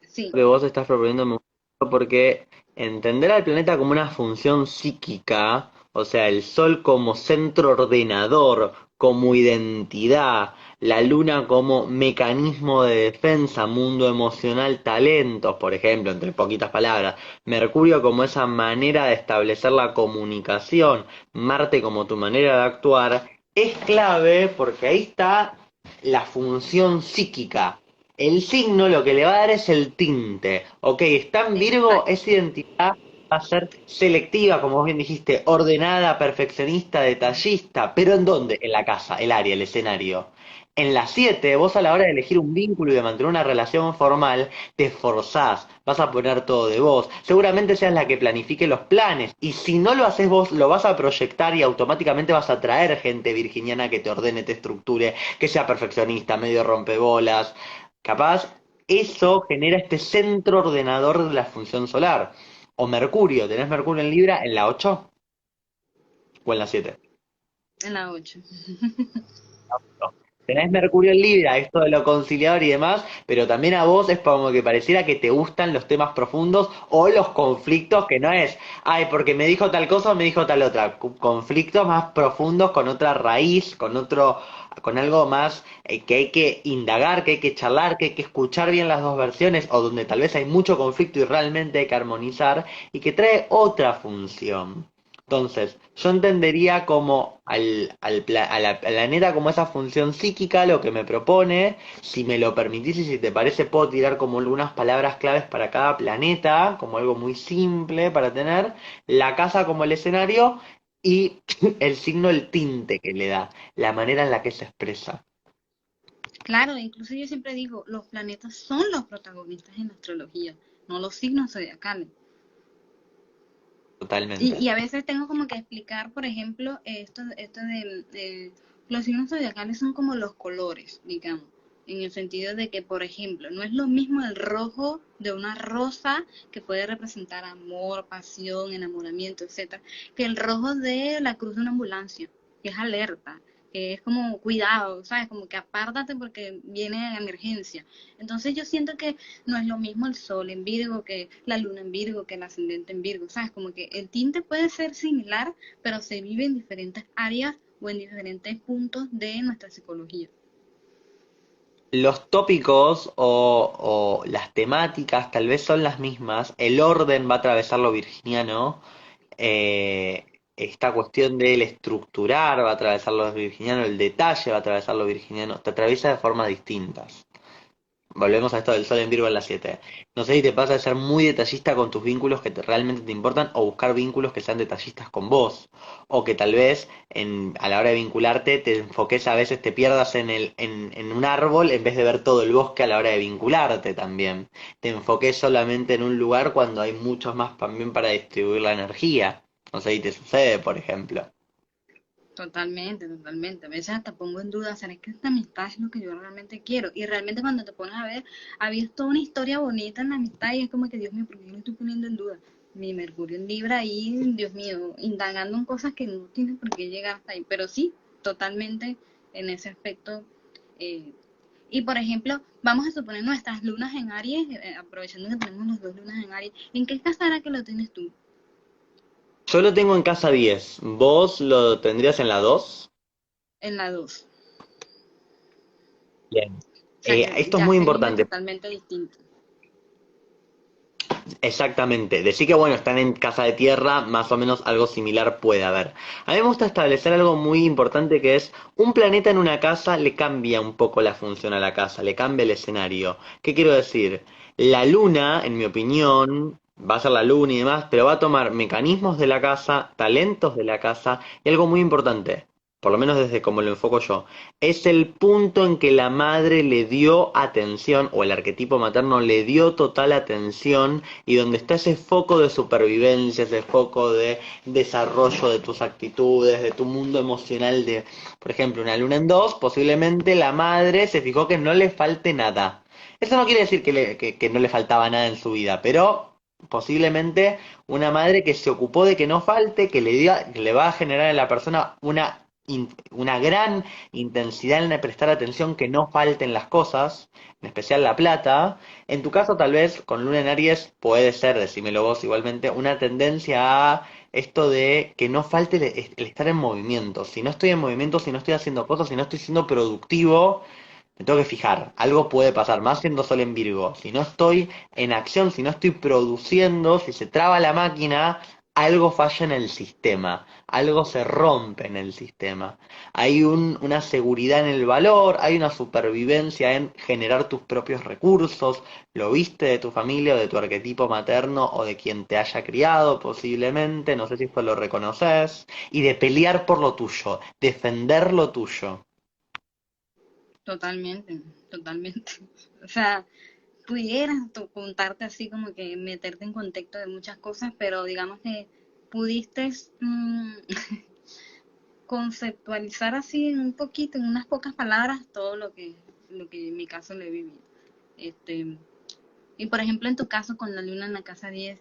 sí, que vos estás proponiendo mucho porque entender al planeta como una función psíquica, o sea, el Sol como centro ordenador, como identidad, la Luna como mecanismo de defensa, mundo emocional, talentos, por ejemplo, entre poquitas palabras, Mercurio como esa manera de establecer la comunicación, Marte como tu manera de actuar, es clave porque ahí está la función psíquica. El signo lo que le va a dar es el tinte. Ok, está en Virgo, exacto. esa identidad va a ser selectiva, como vos bien dijiste, ordenada, perfeccionista, detallista. ¿Pero en dónde? En la casa, el área, el escenario. En la 7, vos a la hora de elegir un vínculo y de mantener una relación formal, te esforzás, vas a poner todo de vos. Seguramente seas la que planifique los planes. Y si no lo haces vos, lo vas a proyectar y automáticamente vas a traer gente virginiana que te ordene, te estructure, que sea perfeccionista, medio rompebolas. Capaz, eso genera este centro ordenador de la función solar. O Mercurio, ¿tenés Mercurio en Libra en la 8 o en la 7? En la 8. Tenés Mercurio en Libra, esto de lo conciliador y demás, pero también a vos es como que pareciera que te gustan los temas profundos o los conflictos que no es, ay, porque me dijo tal cosa o me dijo tal otra. Conflictos más profundos con otra raíz, con otro, con algo más que hay que indagar, que hay que charlar, que hay que escuchar bien las dos versiones, o donde tal vez hay mucho conflicto y realmente hay que armonizar, y que trae otra función. Entonces, yo entendería como a la planeta como esa función psíquica, lo que me propone, si me lo permitís y si te parece, puedo tirar como algunas palabras claves para cada planeta, como algo muy simple para tener, la casa como el escenario y el signo, el tinte que le da, la manera en la que se expresa. Claro, incluso yo siempre digo, los planetas son los protagonistas en la astrología, no los signos zodiacales. Totalmente. Y a veces tengo como que explicar, por ejemplo, esto los signos zodiacales son como los colores, digamos, en el sentido de que, por ejemplo, no es lo mismo el rojo de una rosa que puede representar amor, pasión, enamoramiento, etcétera, que el rojo de la cruz de una ambulancia, que es alerta, que es como cuidado, ¿sabes? Como que apártate porque viene emergencia. Entonces yo siento que no es lo mismo el sol en Virgo que la luna en Virgo, que el ascendente en Virgo, ¿sabes? Como que el tinte puede ser similar, pero se vive en diferentes áreas o en diferentes puntos de nuestra psicología. Los tópicos o las temáticas tal vez son las mismas, el orden va a atravesar lo virginiano, eh, esta cuestión del estructurar va a atravesar lo virginiano, el detalle va a atravesar lo virginiano, te atraviesa de formas distintas. Volvemos a esto del sol en Virgo en la 7. No sé si te pasa de ser muy detallista con tus vínculos que realmente te importan o buscar vínculos que sean detallistas con vos. O que tal vez a la hora de vincularte te enfoques a veces, te pierdas en un árbol en vez de ver todo el bosque a la hora de vincularte también. Te enfoques solamente en un lugar cuando hay muchos más también para distribuir la energía. No sé si te sucede, por ejemplo. Totalmente, totalmente. A veces hasta pongo en duda, ¿será que esta amistad es lo que yo realmente quiero? Y realmente cuando te pones a ver, había toda una historia bonita en la amistad y es como que, Dios mío, ¿por qué lo estoy poniendo en duda? Mi Mercurio en Libra ahí, Dios mío, indagando en cosas que no tienen por qué llegar hasta ahí. Pero sí, totalmente en ese aspecto. eh, y por ejemplo, vamos a suponer nuestras lunas en Aries, aprovechando que tenemos las dos lunas en Aries, ¿en qué casa era que lo tienes tú? Yo lo tengo en casa 10. ¿Vos lo tendrías en la 2? En la 2. Bien. O sea que Esto es ya muy se vive importante. totalmente distinto. Exactamente. Decir que bueno, están en casa de tierra, más o menos algo similar puede haber. A mí me gusta establecer algo muy importante que es un planeta en una casa le cambia un poco la función a la casa, le cambia el escenario. ¿Qué quiero decir? La luna, en mi opinión, va a ser la luna y demás, pero va a tomar mecanismos de la casa, talentos de la casa y algo muy importante. por lo menos desde como lo enfoco yo, es el punto en que la madre le dio atención, o el arquetipo materno le dio total atención, y donde está ese foco de supervivencia, ese foco de desarrollo de tus actitudes, de tu mundo emocional, de, por ejemplo, una luna en dos, posiblemente la madre se fijó que no le falte nada. Eso no quiere decir que no le faltaba nada en su vida, pero posiblemente una madre que se ocupó de que no falte, que le va a generar a la persona una gran intensidad en prestar atención que no falten las cosas, en especial la plata. En tu caso, tal vez con Luna en Aries puede ser, decímelo vos igualmente, una tendencia a esto de que no falte el estar en movimiento. Si no estoy en movimiento, si no estoy haciendo cosas, si no estoy siendo productivo, me tengo que fijar, algo puede pasar, más siendo Sol en Virgo. Si no estoy en acción, si no estoy produciendo, si se traba la máquina, algo falla en el sistema, algo se rompe en el sistema. Hay una seguridad en el valor, hay una supervivencia en generar tus propios recursos, lo viste de tu familia o de tu arquetipo materno o de quien te haya criado posiblemente, no sé si esto lo reconoces, y de pelear por lo tuyo, defender lo tuyo. Totalmente, totalmente. O sea, pudieras contarte así como que meterte en contexto de muchas cosas, pero digamos que pudiste conceptualizar así en un poquito, en unas pocas palabras, todo lo que en mi caso le he vivido. Este, y por ejemplo, en tu caso con la luna en la casa 10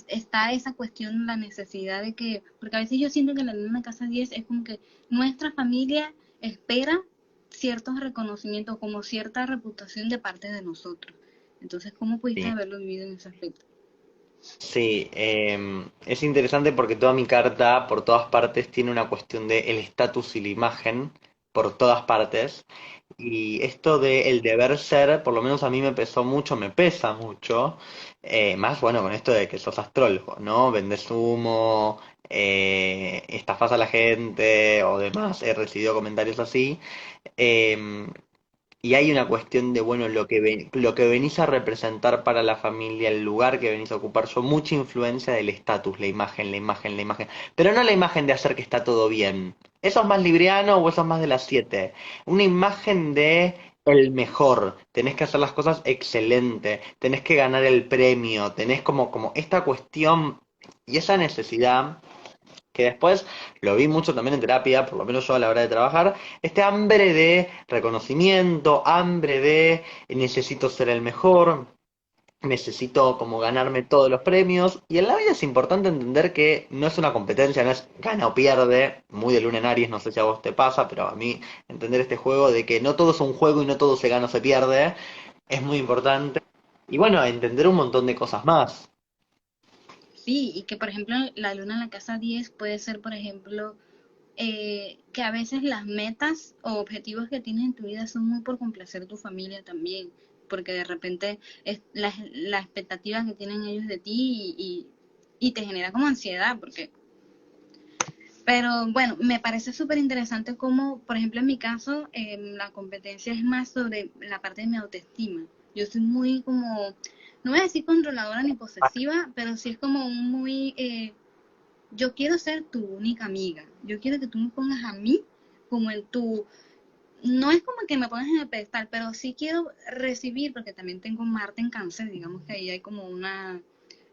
está esa cuestión, la necesidad de que, porque a veces yo siento que la luna en la casa 10 es como que nuestra familia espera ciertos reconocimientos, como cierta reputación de parte de nosotros. Entonces, ¿cómo pudiste Sí. haberlo vivido en ese aspecto? Sí, es interesante porque toda mi carta por todas partes tiene una cuestión de el estatus y la imagen por todas partes. Y esto de el deber ser, por lo menos a mí me pesó mucho, me pesa mucho. Más bueno con esto de que sos astrólogo, ¿no? Vendes humo, estafás a la gente o demás. He recibido comentarios así. Em, y hay una cuestión de, bueno, lo que venís a representar para la familia, el lugar que venís a ocupar, son mucha influencia del estatus, la imagen, la imagen, la imagen. Pero no la imagen de hacer que está todo bien. ¿Eso es más libriano o eso es más de las 7? Una imagen de el mejor. Tenés que hacer las cosas excelente. Tenés que ganar el premio. Tenés como esta cuestión y esa necesidad que después lo vi mucho también en terapia, por lo menos yo a la hora de trabajar, este hambre de reconocimiento, hambre de necesito ser el mejor, necesito como ganarme todos los premios, y en la vida es importante entender que no es una competencia, no es gana o pierde, muy de luna en Aries, no sé si a vos te pasa, pero a mí entender este juego de que no todo es un juego y no todo se gana o se pierde, es muy importante. Y bueno, entender un montón de cosas más. Sí, y que por ejemplo la luna en la casa 10 puede ser, por ejemplo, que a veces las metas o objetivos que tienes en tu vida son muy por complacer tu familia también, porque de repente es la expectativa que tienen ellos de ti y te genera como ansiedad, porque pero bueno, me parece súper interesante cómo, por ejemplo, en mi caso, la competencia es más sobre la parte de mi autoestima. Yo soy muy como, no voy a decir controladora ni posesiva, pero sí es como muy, yo quiero ser tu única amiga. Yo quiero que tú me pongas a mí como en tu, no es como que me pongas en el pedestal, pero sí quiero recibir, porque también tengo Marte en Cáncer, digamos que ahí hay como una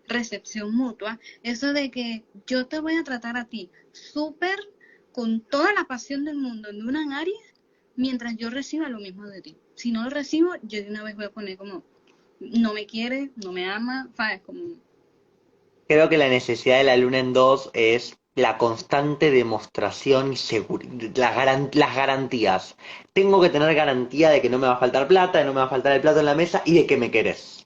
recepción mutua, eso de que yo te voy a tratar a ti súper con toda la pasión del mundo en una área mientras yo reciba lo mismo de ti. Si no lo recibo, yo de una vez voy a poner como, no me quiere, no me ama, ¿sabes? Como, Creo que la necesidad de la luna en dos es la constante demostración y las garantías. Tengo que tener garantía de que no me va a faltar plata, de no me va a faltar el plato en la mesa y de que me querés.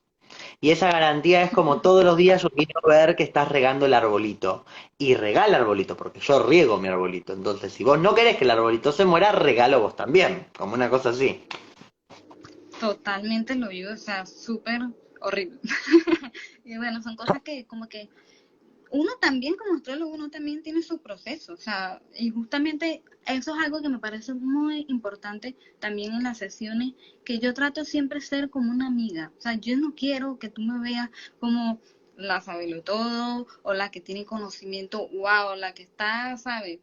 Y esa garantía es como todos los días yo quiero ver que estás regando el arbolito. Y regala el arbolito, porque yo riego mi arbolito. Entonces, si vos no querés que el arbolito se muera, regalo vos también. Como una cosa así. totalmente lo vivo, o sea, súper horrible. Y bueno, son cosas que como que uno también como astrólogo, uno también tiene su proceso, o sea, y justamente eso es algo que me parece muy importante también en las sesiones, que yo trato siempre de ser como una amiga, o sea, yo no quiero que tú me veas como la sabelo todo, o la que tiene conocimiento, wow, la que está, ¿sabes?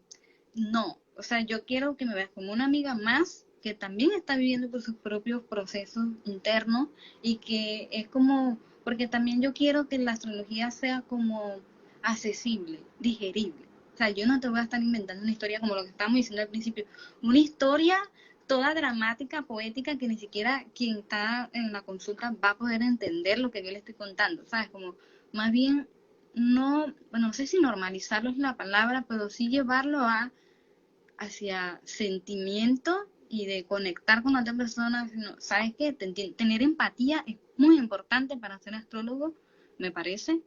No, O sea, yo quiero que me veas como una amiga más que también está viviendo por sus propios procesos internos y que es como, porque también yo quiero que la astrología sea como accesible, digerible. O sea, yo no te voy a estar inventando una historia como lo que estábamos diciendo al principio, una historia toda dramática, poética, que ni siquiera quien está en la consulta va a poder entender lo que yo le estoy contando, ¿sabes? Como más bien no, bueno, no sé si normalizarlo es la palabra, pero sí llevarlo a hacia sentimiento y de conectar con otra persona, sino, ¿sabes qué? Tener empatía es muy importante para ser astrólogo, me parece.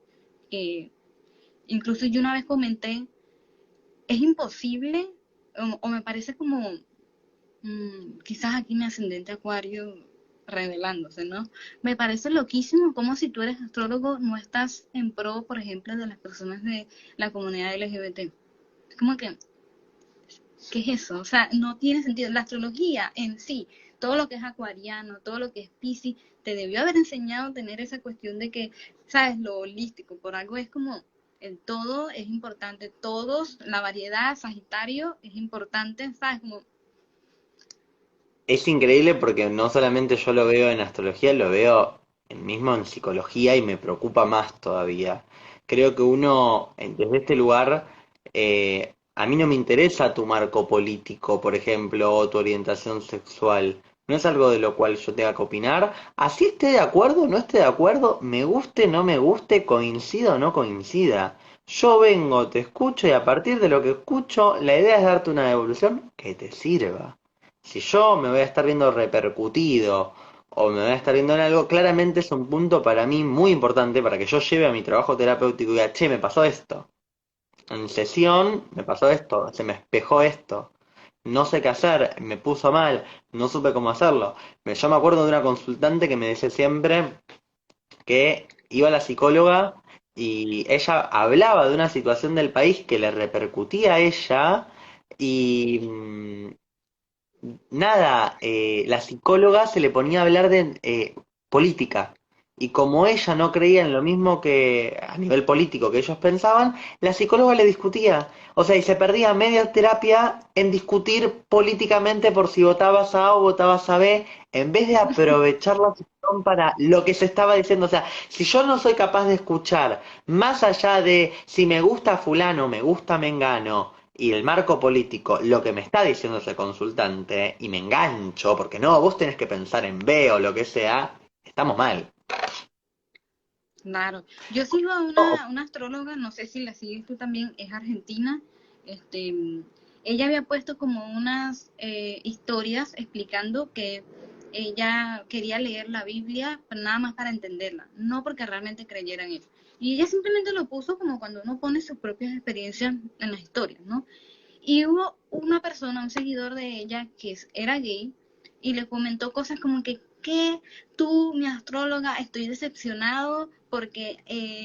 Que incluso yo una vez comenté, es imposible, o me parece como, quizás aquí mi ascendente acuario revelándose, ¿no? Me parece loquísimo como si tú eres astrólogo no estás en pro, por ejemplo, de las personas de la comunidad LGBT. Es como que ¿qué es eso? O sea, no tiene sentido. La astrología en sí, todo lo que es acuariano, todo lo que es Piscis, te debió haber enseñado a tener esa cuestión de que, ¿sabes? Lo holístico, por algo es como el todo es importante, todos, la variedad, Sagitario es importante, ¿sabes? Como, Es increíble porque no solamente yo lo veo en astrología, lo veo mismo en psicología y me preocupa más todavía. Creo que uno, desde este lugar, a mí no me interesa tu marco político, por ejemplo, o tu orientación sexual. No es algo de lo cual yo tenga que opinar. Así esté de acuerdo, no esté de acuerdo, me guste, no me guste, coincida o no coincida. Yo vengo, te escucho y a partir de lo que escucho, la idea es darte una devolución que te sirva. Si yo me voy a estar viendo repercutido o me voy a estar viendo en algo, claramente es un punto para mí muy importante para que yo lleve a mi trabajo terapéutico y diga, che, me pasó esto. En sesión me pasó esto, se me espejó esto. No sé qué hacer, me puso mal, no supe cómo hacerlo. Yo me acuerdo de una consultante que me decía siempre que iba a la psicóloga y ella hablaba de una situación del país que le repercutía a ella y nada, la psicóloga se le ponía a hablar de política. Y como ella no creía en lo mismo que a nivel político que ellos pensaban, la psicóloga le discutía. O sea, y se perdía media terapia en discutir políticamente por si votabas a A o votabas a B, en vez de aprovechar la sesión para lo que se estaba diciendo. O sea, si yo no soy capaz de escuchar, más allá de si me gusta fulano, me gusta Mengano, y el marco político, lo que me está diciendo ese consultante, y me engancho, porque no, vos tenés que pensar en B o lo que sea, estamos mal. claro. Yo sigo a una astróloga, no sé si la sigues tú también, es argentina. Este, ella había puesto como unas historias explicando que ella quería leer la Biblia nada más para entenderla, no porque realmente creyera en él. Y ella simplemente lo puso como cuando uno pone sus propias experiencias en las historias, ¿no? Y hubo una persona, un seguidor de ella, era gay, y le comentó cosas como que tú, mi astróloga, estoy decepcionado porque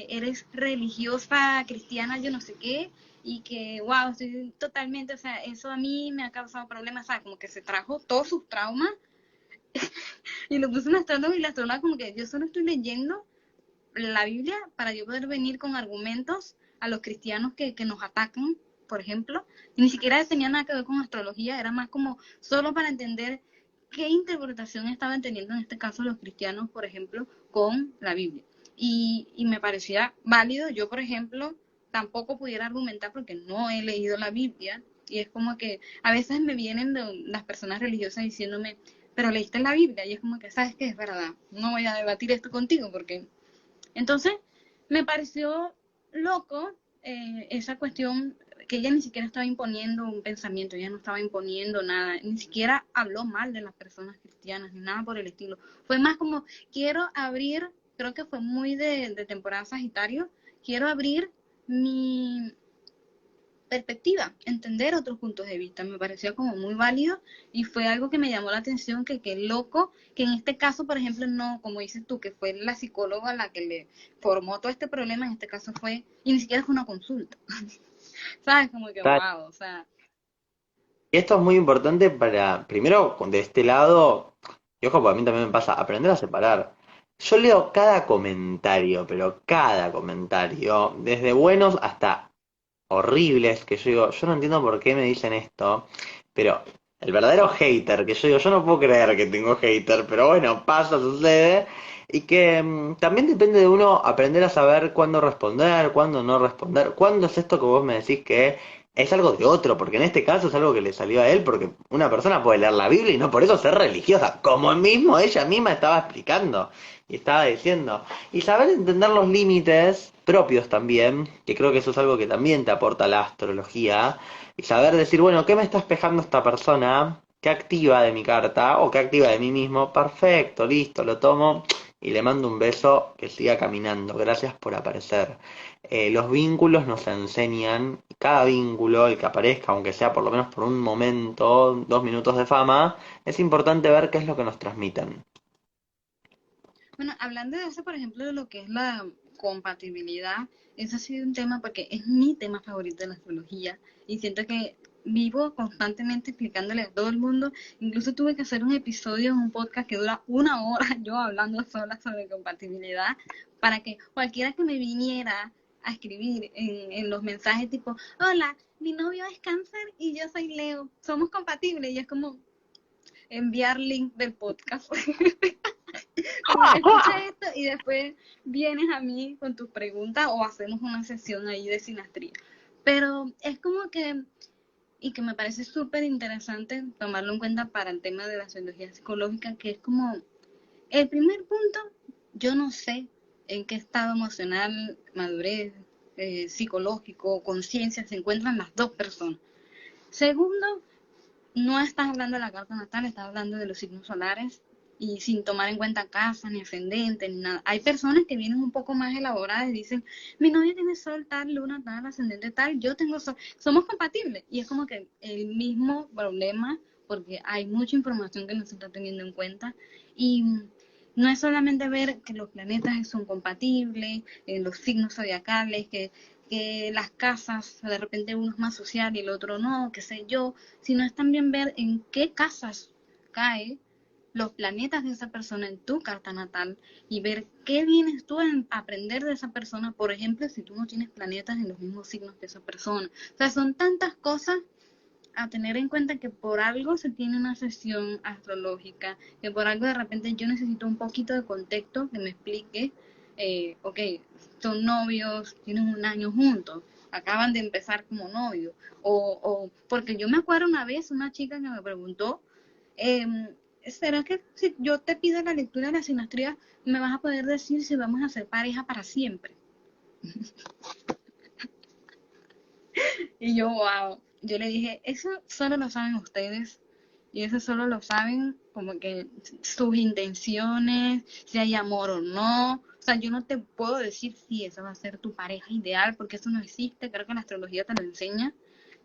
eres religiosa, cristiana, yo no sé qué, y que, wow, estoy totalmente, o sea, eso a mí me ha causado problemas, ¿sabes? Como que se trajo todos sus traumas y lo puso un astrólogo y la astróloga como que yo solo estoy leyendo la Biblia para yo poder venir con argumentos a los cristianos que nos atacan, por ejemplo, y ni siquiera tenía nada que ver con astrología, era más como solo para entender qué interpretación estaban teniendo en este caso los cristianos, por ejemplo, con la Biblia. Y me parecía válido, yo por ejemplo tampoco pudiera argumentar porque no he leído la Biblia y es como que a veces me vienen las personas religiosas diciéndome, pero leíste la Biblia y es como que, ¿sabes qué? Es verdad, no voy a debatir esto contigo porque entonces, me pareció loco esa cuestión que ella ni siquiera estaba imponiendo un pensamiento, ella no estaba imponiendo nada, ni siquiera habló mal de las personas cristianas, ni nada por el estilo. Fue más como, quiero abrir, creo que fue muy de temporada Sagitario, quiero abrir mi, perspectiva, entender otros puntos de vista. Me pareció como muy válido y fue algo que me llamó la atención, que loco, que en este caso, por ejemplo, no, como dices tú, que fue la psicóloga la que le formó todo este problema, en este caso fue, y ni siquiera fue una consulta. ¿Sabes? Como que, Tal. wow, o sea, Y esto es muy importante para, primero, de este lado, y ojo, porque a mí también me pasa, aprender a separar. Yo leo cada comentario, pero cada comentario, desde buenos hasta horribles que yo digo, yo no entiendo por qué me dicen esto, pero el verdadero hater, que yo digo, yo no puedo creer que tengo hater, pero bueno, pasa, sucede, y que también depende de uno aprender a saber cuándo responder, cuándo no responder, cuándo es esto que vos me decís que es algo de otro, porque en este caso es algo que le salió a él, porque una persona puede leer la Biblia y no por eso ser religiosa, como mismo ella misma estaba explicando y estaba diciendo. Y saber entender los límites propios también, que creo que eso es algo que también te aporta la astrología, y saber decir, bueno, ¿qué me está espejando esta persona? ¿Qué activa de mi carta o qué activa de mí mismo? Perfecto, listo, lo tomo y le mando un beso, que siga caminando. Gracias por aparecer. Los vínculos nos enseñan, cada vínculo, el que aparezca, aunque sea por lo menos por un momento, 2 minutos de fama, es importante ver qué es lo que nos transmiten. Bueno, hablando de eso, por ejemplo, de lo que es la compatibilidad, eso ha sido un tema porque es mi tema favorito de la astrología y siento que vivo constantemente explicándole a todo el mundo. Incluso tuve que hacer un episodio en un podcast que dura 1 hora yo hablando sola sobre compatibilidad para que cualquiera que me viniera a escribir en los mensajes tipo, hola, mi novio es cáncer y yo soy Leo, somos compatibles y es como enviar link del podcast. Como escucha esto y después vienes a mí con tus preguntas o hacemos una sesión ahí de sinastría. Pero es como que, y que me parece súper interesante tomarlo en cuenta para el tema de la psicología psicológica, que es como, el primer punto, yo no sé en qué estado emocional, madurez, psicológico, conciencia se encuentran las dos personas. Segundo, no estás hablando de la carta natal, estás hablando de los signos solares y sin tomar en cuenta casa, ni ascendente, ni nada. Hay personas que vienen un poco más elaboradas y dicen, mi novia tiene sol tal, luna tal, ascendente tal, yo tengo sol, somos compatibles. Y es como que el mismo problema, porque hay mucha información que no se está teniendo en cuenta. Y no es solamente ver que los planetas son compatibles, los signos zodiacales, que las casas, de repente uno es más social y el otro no, qué sé yo, sino es también ver en qué casas cae los planetas de esa persona en tu carta natal y ver qué vienes tú a aprender de esa persona, por ejemplo, si tú no tienes planetas en los mismos signos que esa persona. O sea, son tantas cosas a tener en cuenta que por algo se tiene una sesión astrológica, que por algo de repente yo necesito un poquito de contexto que me explique, ok, son novios, tienen 1 año juntos, acaban de empezar como novios, o porque yo me acuerdo una vez una chica que me preguntó, ¿será que si yo te pido la lectura de la sinastría, me vas a poder decir si vamos a ser pareja para siempre? Y yo, wow, yo le dije, eso solo lo saben ustedes y eso solo lo saben como que sus intenciones, si hay amor o no. O sea, yo no te puedo decir si esa va a ser tu pareja ideal porque eso no existe, creo que la astrología te lo enseña.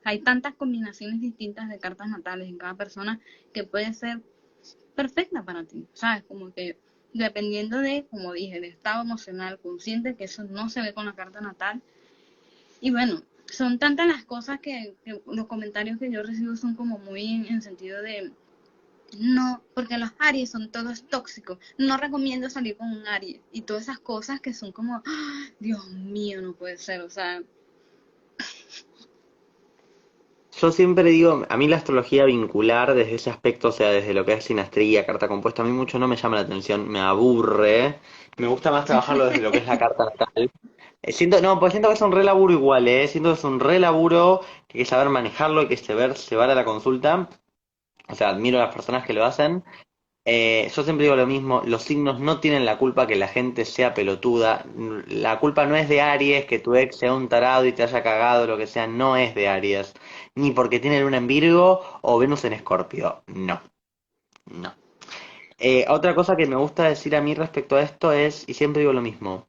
Hay tantas combinaciones distintas de cartas natales en cada persona que puede ser perfecta para ti, ¿sabes? Como que dependiendo de, como dije, de estado emocional, consciente que eso no se ve con la carta natal y bueno, son tantas las cosas que los comentarios que yo recibo son como muy en sentido de, no, porque los Aries son todos tóxicos, no recomiendo salir con un Aries y todas esas cosas que son como, ¡ah! Dios mío, no puede ser, o sea, Yo siempre digo, a mí la astrología vincular desde ese aspecto, o sea, desde lo que es sinastría, carta compuesta, a mí mucho no me llama la atención, me aburre. Me gusta más trabajarlo desde lo que es la carta natal. Siento, no, pues siento que es un re laburo igual, siento que es un re laburo que hay que saber manejarlo, hay que saber llevar a la consulta. O sea, admiro a las personas que lo hacen. Yo siempre digo lo mismo, los signos no tienen la culpa que la gente sea pelotuda. La culpa no es de Aries, que tu ex sea un tarado y te haya cagado, lo que sea, no es de Aries. Ni porque tiene luna en Virgo o Venus en Escorpio. No, no. Otra cosa que me gusta decir a mí respecto a esto es, y siempre digo lo mismo,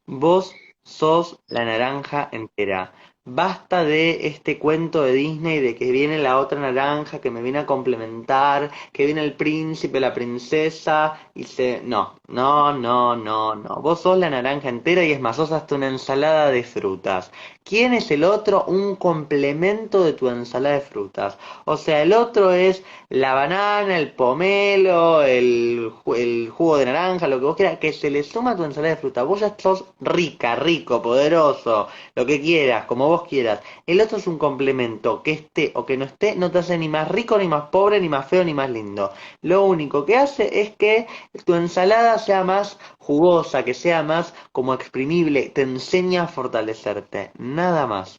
vos sos la naranja entera. Basta de este cuento de Disney de que viene la otra naranja que me viene a complementar, que viene el príncipe, la princesa y se... No, no, no, no, no. Vos sos la naranja entera y es más, sos hasta una ensalada de frutas. ¿Quién es el otro? Un complemento de tu ensalada de frutas. O sea, el otro es la banana, el pomelo, el jugo de naranja, lo que vos quieras, que se le suma a tu ensalada de fruta. Vos ya sos rica, rico, poderoso, lo que quieras, como vos quieras. El otro es un complemento, que esté o que no esté, no te hace ni más rico, ni más pobre, ni más feo, ni más lindo. Lo único que hace es que tu ensalada sea más jugosa, que sea más como exprimible, te enseña a fortalecerte, nada más.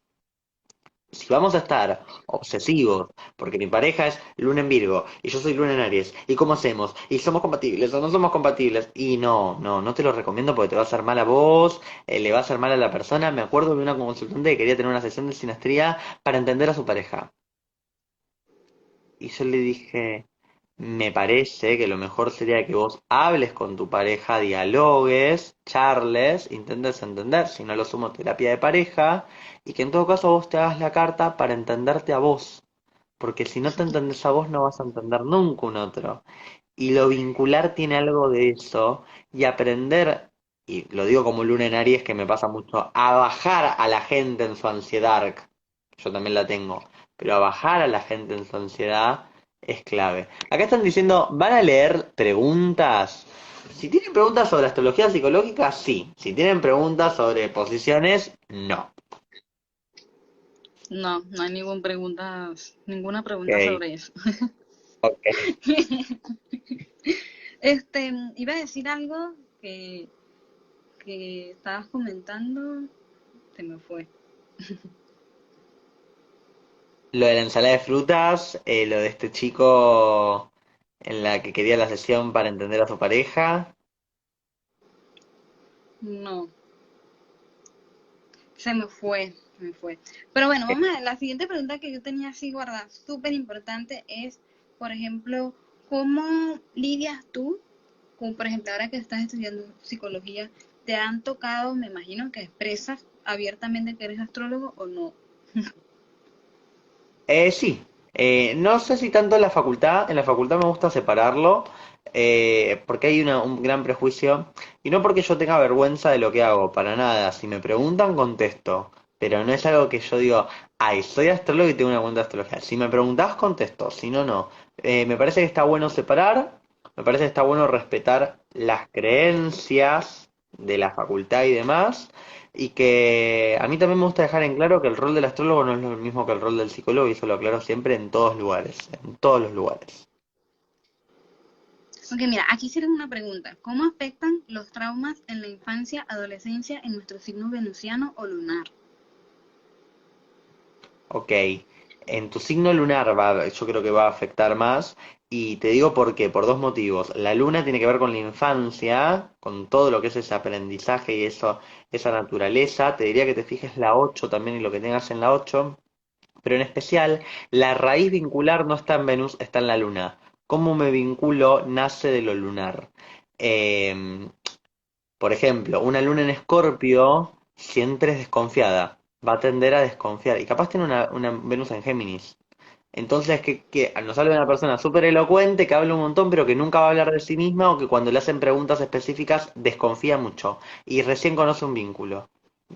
Si vamos a estar obsesivos, porque mi pareja es luna en Virgo y yo soy luna en Aries, ¿y cómo hacemos? ¿Y somos compatibles o no somos compatibles? Y no te lo recomiendo porque te va a hacer mal a vos, le va a hacer mal a la persona. Me acuerdo de una consultante que quería tener una sesión de sinastría para entender a su pareja. Y yo le dije, me parece que lo mejor sería que vos hables con tu pareja, dialogues, charles, intentes entender, si no lo sumo terapia de pareja, y que en todo caso vos te hagas la carta para entenderte a vos, porque si no te entendés a vos no vas a entender nunca un otro. Y lo vincular tiene algo de eso, y aprender, y lo digo como luna en Aries que me pasa mucho, a bajar a la gente en su ansiedad, yo también la tengo, pero a bajar a la gente en su ansiedad es clave. Acá están diciendo, ¿van a leer preguntas? Si tienen preguntas sobre astrología psicológica, sí. Si tienen preguntas sobre posiciones, no. No, no hay ninguna pregunta Ok, sobre eso. ok. Iba a decir algo que, que estabas comentando, se me fue. Lo de la ensalada de frutas, lo de este chico en la que quería la sesión para entender a su pareja. No, se me fue. Pero bueno, vamos a ver, la siguiente pregunta que yo tenía así guardada, súper importante, es, por ejemplo, ¿cómo lidias tú con, por ejemplo, ahora que estás estudiando psicología, te han tocado, me imagino que expresas abiertamente que eres astrólogo o no? Sí, no sé si tanto en la facultad me gusta separarlo, porque hay un gran prejuicio, y no porque yo tenga vergüenza de lo que hago, para nada, si me preguntan contesto, pero no es algo que yo digo, ay, soy astrólogo y tengo una cuenta de astrología. Si me preguntás contesto, si no, no. Me parece que está bueno separar, me parece que está bueno respetar las creencias de la facultad y demás. Y que a mí también me gusta dejar en claro que el rol del astrólogo no es lo mismo que el rol del psicólogo, y eso lo aclaro siempre en todos lugares, en todos los lugares. Ok, mira, aquí sirve una pregunta. ¿Cómo afectan los traumas en la infancia, adolescencia en nuestro signo venusiano o lunar? Ok, en tu signo lunar yo creo que va a afectar más, y te digo por qué, por dos motivos. La luna tiene que ver con la infancia, con todo lo que es ese aprendizaje y eso, esa naturaleza. Te diría que te fijes la 8 también y lo que tengas en la 8. Pero en especial, la raíz vincular no está en Venus, está en la Luna. ¿Cómo me vinculo? Nace de lo lunar. Eh, por ejemplo, una Luna en Escorpio siempre es desconfiada. Va a tender a desconfiar. Y capaz tiene una Venus en Géminis. Entonces, que nos sale una persona súper elocuente, que habla un montón, pero que nunca va a hablar de sí misma, o que cuando le hacen preguntas específicas desconfía mucho y recién conoce un vínculo.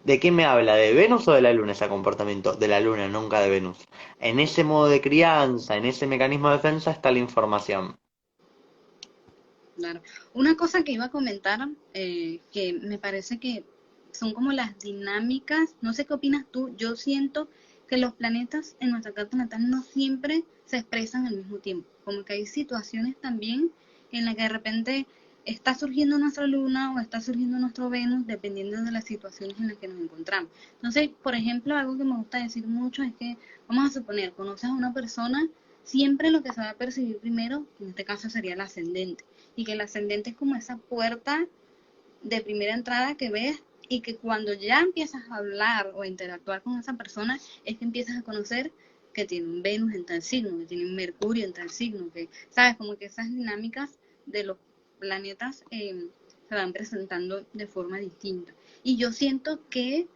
¿De qué me habla? ¿De Venus o de la Luna ese comportamiento? De la Luna, nunca de Venus. En ese modo de crianza, en ese mecanismo de defensa está la información. Claro. Una cosa que iba a comentar, que me parece que son como las dinámicas, no sé qué opinas tú, yo siento que los planetas en nuestra carta natal no siempre se expresan al mismo tiempo, como que hay situaciones también en las que de repente está surgiendo nuestra luna o está surgiendo nuestro Venus dependiendo de las situaciones en las que nos encontramos. Entonces, por ejemplo, algo que me gusta decir mucho es que, vamos a suponer, conoces a una persona, siempre lo que se va a percibir primero, en este caso sería el ascendente, y que el ascendente es como esa puerta de primera entrada que ves y que cuando ya empiezas a hablar o a interactuar con esa persona es que empiezas a conocer que tiene un Venus en tal signo, que tiene un Mercurio en tal signo, que sabes, como que esas dinámicas de los planetas se van presentando de forma distinta. Y yo siento que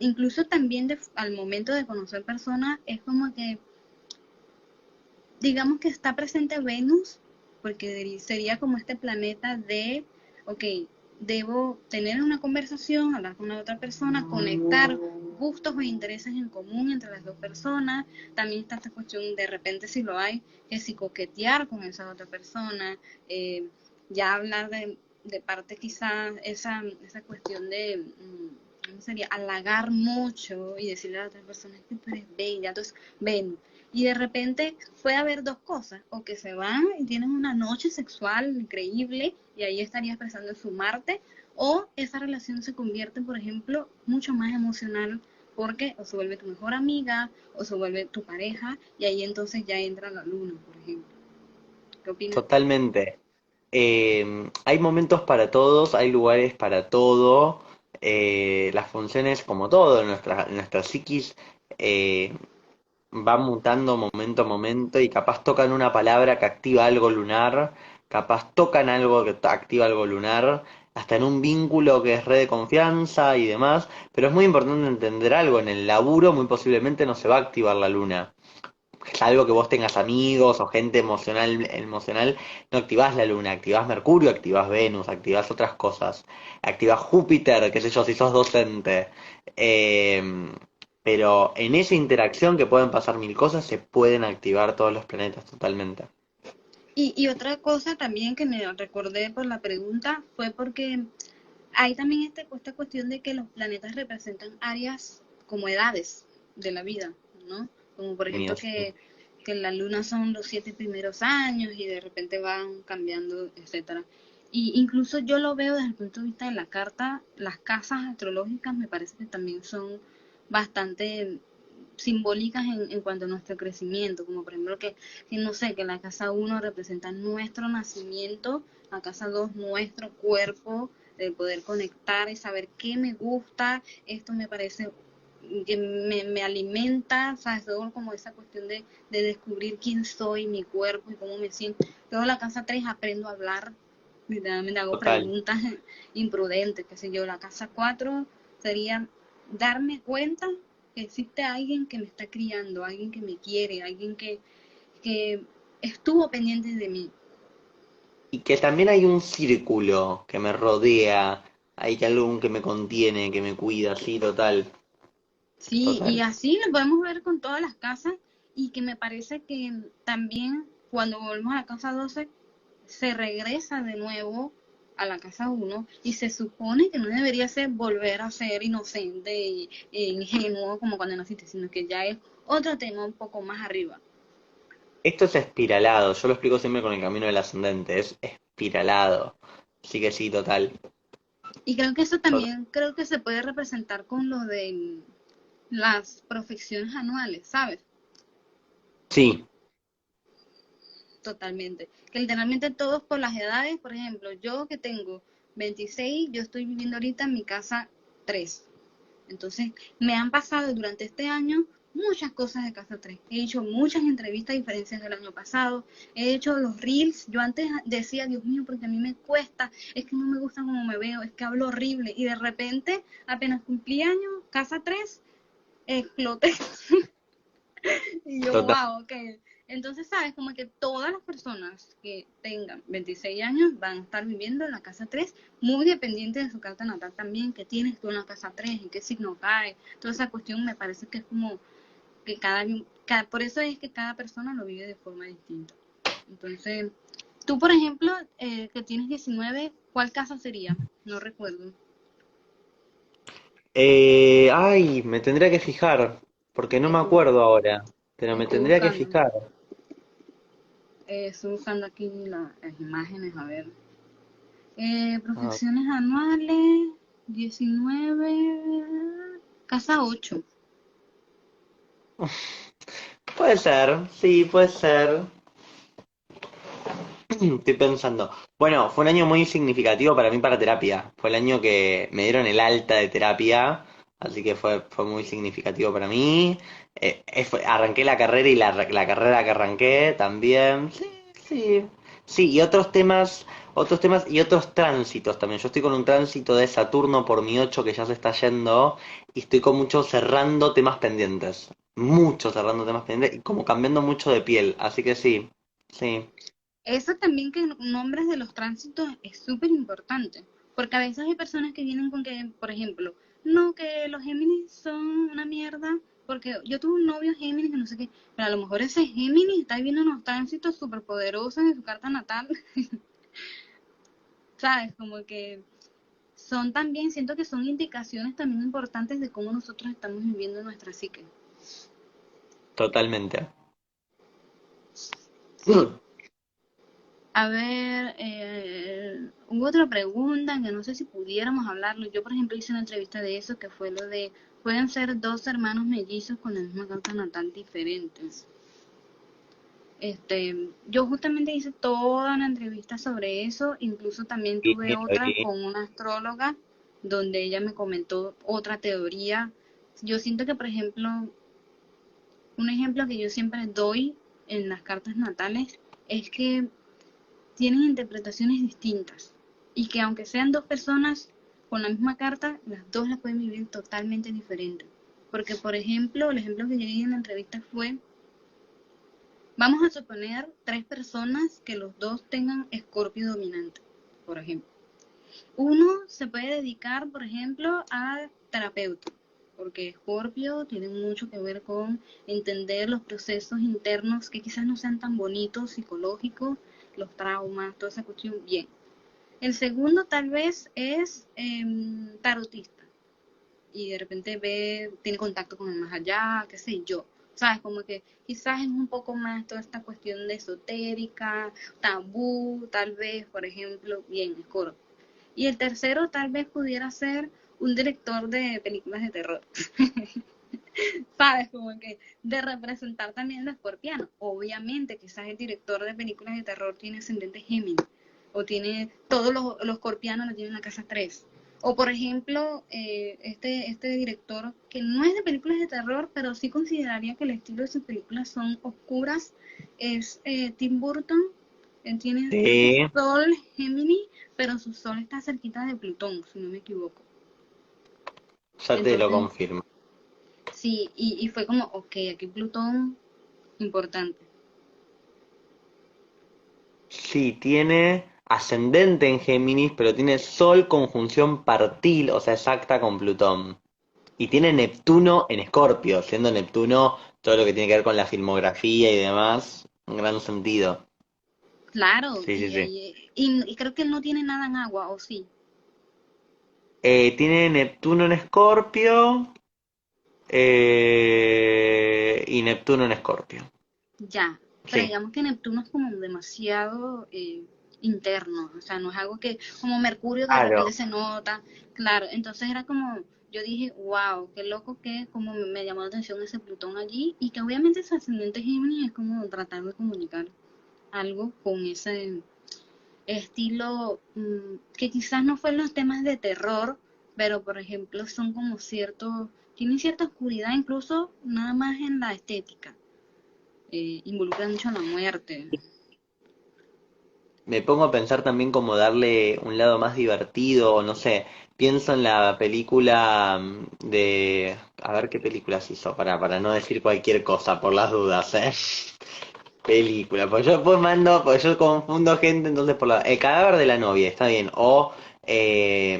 incluso también al momento de conocer personas es como que digamos que está presente Venus, porque sería como este planeta de, ok, debo tener una conversación, hablar con la otra persona, conectar gustos o intereses en común entre las dos personas. También está esta cuestión, de repente si lo hay, que si coquetear con esa otra persona, eh, ya hablar de parte quizás esa cuestión de, ¿cómo sería? Halagar mucho y decirle a la otra persona que tú eres bella, entonces ven. Y de repente puede haber dos cosas, o que se van y tienen una noche sexual increíble y ahí estaría expresando su Marte, o esa relación se convierte, por ejemplo, mucho más emocional porque o se vuelve tu mejor amiga o se vuelve tu pareja y ahí entonces ya entra la luna, por ejemplo. ¿Qué opinas tú? Totalmente. Hay momentos para todos, hay lugares para todo. Las funciones, como todo, nuestra psiquis eh, va mutando momento a momento y capaz tocan una palabra que activa algo lunar, capaz tocan algo que activa algo lunar, hasta en un vínculo que es red de confianza y demás, pero es muy importante entender algo, en el laburo muy posiblemente no se va a activar la luna. Salvo que vos tengas amigos o gente emocional, no activás la luna, activás Mercurio, activás Venus, activás otras cosas, activás Júpiter, qué sé yo, si sos docente. Eh, pero en esa interacción que pueden pasar mil cosas, se pueden activar todos los planetas totalmente. Y otra cosa también que me recordé por la pregunta fue porque hay también esta cuestión de que los planetas representan áreas como edades de la vida, ¿no? Como por ejemplo Míos. que la luna son los 7 primeros años y de repente van cambiando, etcétera. Y incluso yo lo veo desde el punto de vista de la carta, las casas astrológicas me parece que también son bastante simbólicas en cuanto a nuestro crecimiento, como por ejemplo que no sé, que la casa uno representa nuestro nacimiento, la casa 2 nuestro cuerpo, de poder conectar y saber qué me gusta, esto me parece que me alimenta, ¿sabes? Todo como esa cuestión de descubrir quién soy, mi cuerpo y cómo me siento. Luego la casa 3 aprendo a hablar, literalmente hago Total. preguntas imprudentes, qué sé yo. La casa 4 sería darme cuenta que existe alguien que me está criando, alguien que me quiere, alguien que estuvo pendiente de mí. Y que también hay un círculo que me rodea, hay que algo que me contiene, que me cuida, sí, total. Sí, y Total. así lo podemos ver con todas las casas y que me parece que también cuando volvemos a la casa 12 se regresa de nuevo a la casa uno y se supone que no debería ser volver a ser inocente e ingenuo como cuando naciste, sino que ya es otro tema un poco más arriba. Esto es espiralado, yo lo explico siempre con el camino del ascendente, es espiralado. Así que sí, total. Y creo que eso Total. también creo que se puede representar con lo de las profecciones anuales, ¿sabes? Sí, Totalmente. Que literalmente todos por las edades, por ejemplo, yo que tengo 26, yo estoy viviendo ahorita en mi casa 3. Entonces, me han pasado durante este año muchas cosas de casa 3. He hecho muchas entrevistas diferencias del año pasado. He hecho los reels. Yo antes decía, Dios mío, porque a mí me cuesta, es que no me gusta cómo me veo, es que hablo horrible. Y de repente, apenas cumplí años, casa 3, exploté. Y yo, total. wow, ok. Entonces, sabes, como que todas las personas que tengan 26 años van a estar viviendo en la casa 3 muy dependiente de su carta natal también, que tienes tú en la casa 3 en qué signo cae. Toda esa cuestión me parece que es como que por eso es que cada persona lo vive de forma distinta. Entonces, tú, por ejemplo, que tienes 19, ¿cuál casa sería? No recuerdo. Ay, me tendría que fijar, porque no me Estoy, acuerdo ahora, pero me estoy tendría que buscando. fijar. Estoy buscando aquí las imágenes, a ver. Ah, Profesiones anuales, 19, casa 8. puede ser, sí, puede ser. Estoy pensando. Bueno, fue un año muy significativo para mí para terapia. Fue el año que me dieron el alta de terapia, así que fue muy significativo para mí. Arranqué la carrera y la carrera que arranqué también. Sí, sí. Sí, y otros temas y otros tránsitos también. Yo estoy con un tránsito de Saturno por mi 8 que ya se está yendo y estoy con mucho cerrando temas pendientes. Mucho cerrando temas pendientes y como cambiando mucho de piel. Así que sí, sí. Eso también que nombres de los tránsitos es súper importante, Porque a veces hay personas que vienen con que, por ejemplo, no, que los Géminis son una mierda, porque yo tuve un novio Géminis que no sé qué, pero a lo mejor ese Géminis está viviendo unos tránsitos súper poderosos en su carta natal, ¿sabes? Como que son también, siento que son indicaciones también importantes de cómo nosotros estamos viviendo nuestra psique. Totalmente. Sí. A ver, hubo otra pregunta que no sé si pudiéramos hablarlo. Yo, por ejemplo, hice una entrevista de eso, que fue lo de, pueden ser dos hermanos mellizos con la misma carta natal diferentes. Yo justamente hice toda una entrevista sobre eso, incluso también Sí, tuve lo otra vi. con una astróloga donde ella me comentó otra teoría. Yo siento que, por ejemplo, un ejemplo que yo siempre doy en las cartas natales es que tienen interpretaciones distintas y que aunque sean dos personas con la misma carta, las dos la pueden vivir totalmente diferente. Porque, por ejemplo, el ejemplo que yo di en la entrevista fue, vamos a suponer tres personas que los dos tengan Escorpio dominante, por ejemplo. Uno se puede dedicar, por ejemplo, a terapeuta, porque Escorpio tiene mucho que ver con entender los procesos internos que quizás no sean tan bonitos, psicológicos, los traumas, toda esa cuestión, bien. El segundo tal vez es tarotista y de repente ve, tiene contacto con el más allá, qué sé yo. ¿Sabes? Como que quizás es un poco más toda esta cuestión de esotérica, tabú, tal vez, por ejemplo, bien, Escorpio. Y el tercero tal vez pudiera ser un director de películas de terror. ¿Sabes? Como que de representar también lo escorpiano. Obviamente, quizás el director de películas de terror tiene ascendente Géminis. O tiene, todos los escorpianos lo tienen en la casa 3. O por ejemplo, este director que no es de películas de terror, pero sí consideraría que el estilo de sus películas son oscuras, es Tim Burton. Él tiene, creo que Sí, Sol Gemini, pero su Sol está cerquita de Plutón, si no me equivoco. ya te lo Entonces, confirmo. sí, y fue como, ok, aquí Plutón, importante. Sí, tiene ascendente en Géminis, pero tiene Sol conjunción partil, o sea, exacta con Plutón. Y tiene Neptuno en Escorpio, siendo Neptuno todo lo que tiene que ver con la filmografía y demás, un gran sentido. Claro, Sí, sí, sí. y creo que él no tiene nada en agua, ¿o sí? Tiene Neptuno en Escorpio y Neptuno en Escorpio. Ya, pero Sí, digamos que Neptuno es como demasiado interno, o sea, no es algo que, como Mercurio de claro. repente se nota, claro, entonces era como, yo dije, wow, qué loco que como me llamó la atención ese Plutón allí, y que obviamente ese ascendente Géminis es como tratar de comunicar algo con ese estilo que quizás no fue en los temas de terror, pero por ejemplo son como ciertos, tienen cierta oscuridad incluso nada más en la estética, involucran mucho la muerte. Me pongo a pensar también como darle un lado más divertido, o no sé, pienso en la película de... A ver qué películas hizo, para no decir cualquier cosa, por las dudas, ¿eh? Película, pues yo pues mando, pues yo confundo gente, entonces por la... El cadáver de la novia, está bien, o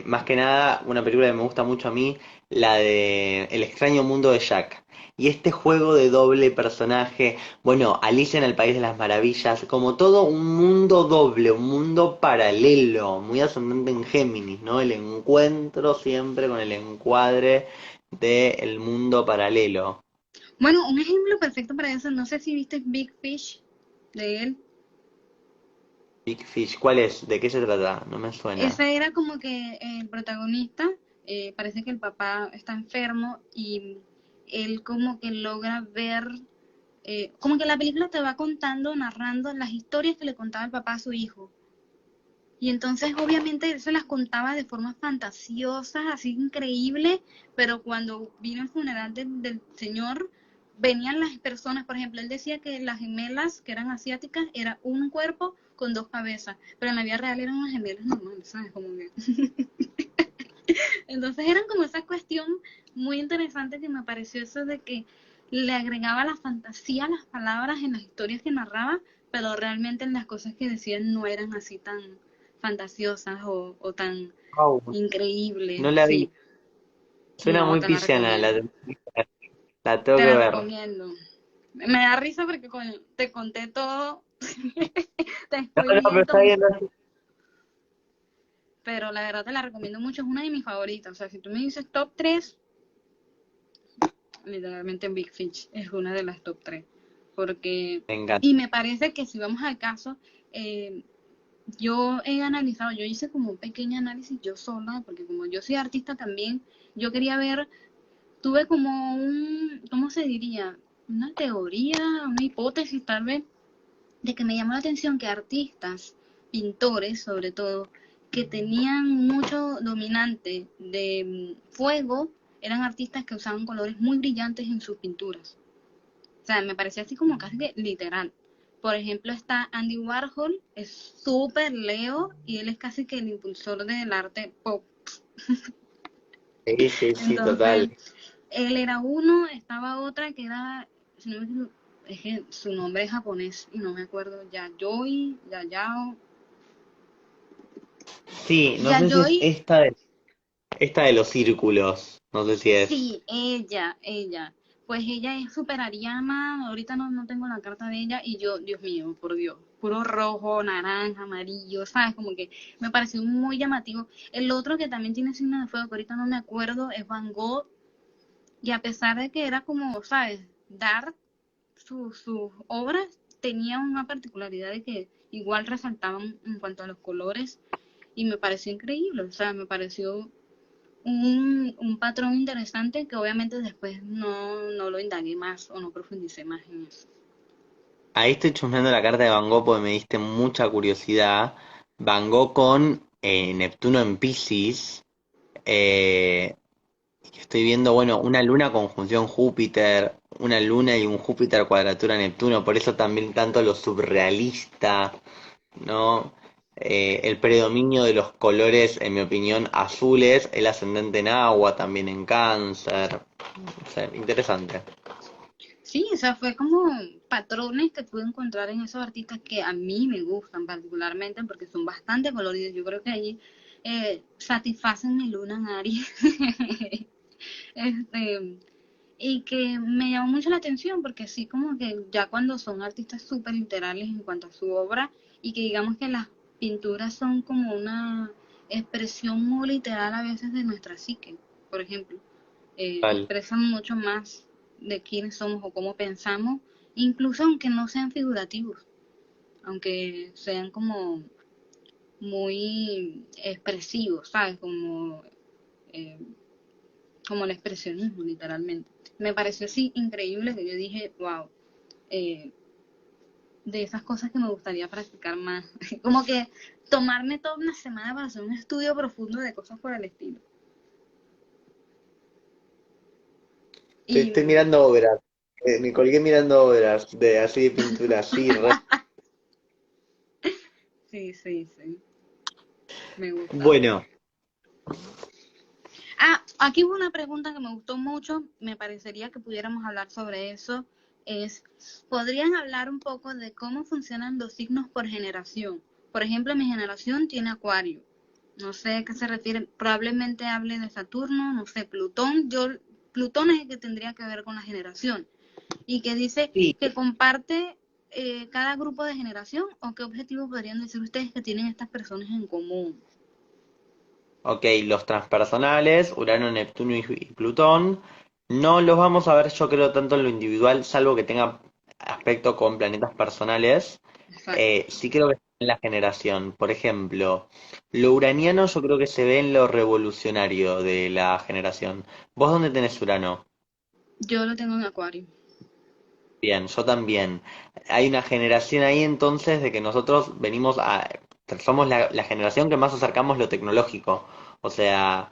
más que nada, una película que me gusta mucho a mí, la de El extraño mundo de Jack. Y este juego de doble personaje, bueno, Alicia en el País de las Maravillas, como todo un mundo doble, un mundo paralelo, muy ascendente en Géminis, ¿no? El encuentro siempre con el encuadre del mundo paralelo. Bueno, un ejemplo perfecto para eso, no sé si viste Big Fish de él. Big Fish, ¿cuál es? ¿De qué se trata? No me suena. Ese era como que el protagonista, parece que el papá está enfermo y él como que logra ver, como que la película te va contando, narrando las historias que le contaba el papá a su hijo. Y entonces obviamente él se las contaba de forma fantasiosa, así increíble, pero cuando vino el funeral del señor, venían las personas, por ejemplo, él decía que las gemelas que eran asiáticas era un cuerpo con dos cabezas, pero en la vida real eran unas gemelas normales, ¿sabes? Como que... Entonces eran como esa cuestión muy interesante que me pareció eso de que le agregaba la fantasía a las palabras en las historias que narraba, pero realmente en las cosas que decían no eran así tan fantasiosas o tan Wow, no increíbles, la vi. sí. Suena No, muy te la pisciana, recomiendo. la tengo Te que la ver. recomiendo. Me da risa porque te conté todo, te No, no, pero spoileé está todo, bien. No, pero la verdad te la recomiendo mucho, es una de mis favoritas. O sea, si tú me dices top 3 literalmente Big Fish es una de las top 3. Porque, me encanta. y me parece que si vamos al caso, eh, yo he analizado, yo hice como un pequeño análisis yo sola, porque como yo soy artista también, yo quería ver, tuve como ¿cómo se diría? Una teoría, una hipótesis tal vez, de que me llamó la atención que artistas, pintores sobre todo, que tenían mucho dominante de fuego, eran artistas que usaban colores muy brillantes en sus pinturas. O sea, me parecía así como casi que literal. Por ejemplo, está Andy Warhol, es súper Leo y él es casi que el impulsor del arte pop. Sí, sí, sí, Entonces, total. él era uno, estaba otra que era, si no me equivoco, es que su nombre es japonés y no me acuerdo, Yayao. Sí, no sé si es Yayoi, esta de los círculos. No sé si es. sí, ella. Pues ella es súper ariana, ahorita no tengo la carta de ella y yo, Dios mío, por Dios, puro rojo, naranja, amarillo, ¿sabes? Como que me pareció muy llamativo. El otro que también tiene signo de fuego, que ahorita no me acuerdo, es Van Gogh, y a pesar de que era como, ¿sabes? Dark, sus obras tenían una particularidad de que igual resaltaban en cuanto a los colores y me pareció increíble, o sea, me pareció un patrón interesante que obviamente después no lo indagué más o no profundicé más en eso. Ahí estoy chusmeando la carta de Van Gogh porque me diste mucha curiosidad. Van Gogh con Neptuno en Piscis. Eh, Estoy viendo, bueno, una luna conjunción Júpiter, una luna y un Júpiter cuadratura Neptuno, por eso también tanto lo surrealista, ¿no? El predominio de los colores, en mi opinión, azules, el ascendente en agua, también en cáncer. O sea, interesante. Sí, o sea, fue como patrones que pude encontrar en esos artistas que a mí me gustan particularmente porque son bastante coloridos. Yo creo que allí satisfacen mi luna en Aries. este, y que me llamó mucho la atención porque sí como que ya cuando son artistas súper literales en cuanto a su obra y que digamos que las pinturas son como una expresión muy literal a veces de nuestra psique, por ejemplo, Tal. expresan mucho más de quiénes somos o cómo pensamos, incluso aunque no sean figurativos, aunque sean como muy expresivos, ¿sabes? Eh, como el expresionismo, literalmente. Me pareció así increíble que yo dije, wow, eh, de esas cosas que me gustaría practicar más. Como que tomarme toda una semana para hacer un estudio profundo de cosas por el estilo. Estoy Y mirando obras. Me colgué mirando obras de así de pintura, sí, sí, sí, sí, me gusta. bueno. Ah, aquí hubo una pregunta que me gustó mucho, me parecería que pudiéramos hablar sobre eso. Es, ¿podrían hablar un poco de cómo funcionan los signos por generación? Por ejemplo, mi generación tiene Acuario. No sé a qué se refiere, probablemente hable de Saturno, no sé, Plutón. Plutón es el que tendría que ver con la generación. Y que dice Sí, que comparte cada grupo de generación o qué objetivo podrían decir ustedes que tienen estas personas en común. ok, los transpersonales, Urano, Neptuno y Plutón, no los vamos a ver yo creo tanto en lo individual, salvo que tenga aspecto con planetas personales. Exacto. Sí creo que en la generación. Por ejemplo, lo uraniano yo creo que se ve en lo revolucionario de la generación. ¿Vos dónde tenés Urano? Yo lo tengo en Acuario. Bien, yo también. Hay una generación ahí entonces de que nosotros venimos a... Somos la generación que más acercamos lo tecnológico. O sea,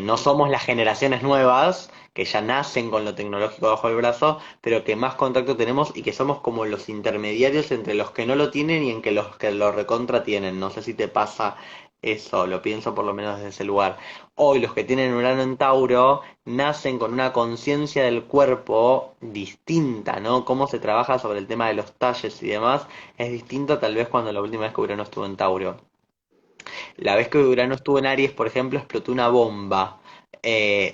no somos las generaciones nuevas que ya nacen con lo tecnológico bajo el brazo, pero que más contacto tenemos y que somos como los intermediarios entre los que no lo tienen y en que los que lo recontra tienen. No sé si te pasa eso, lo pienso por lo menos desde ese lugar. Hoy los que tienen Urano en Tauro nacen con una conciencia del cuerpo distinta, ¿no? Cómo se trabaja sobre el tema de los talles y demás es distinto tal vez cuando la última vez que Urano estuvo en Tauro. La vez que Urano estuvo en Aries, por ejemplo, explotó una bomba,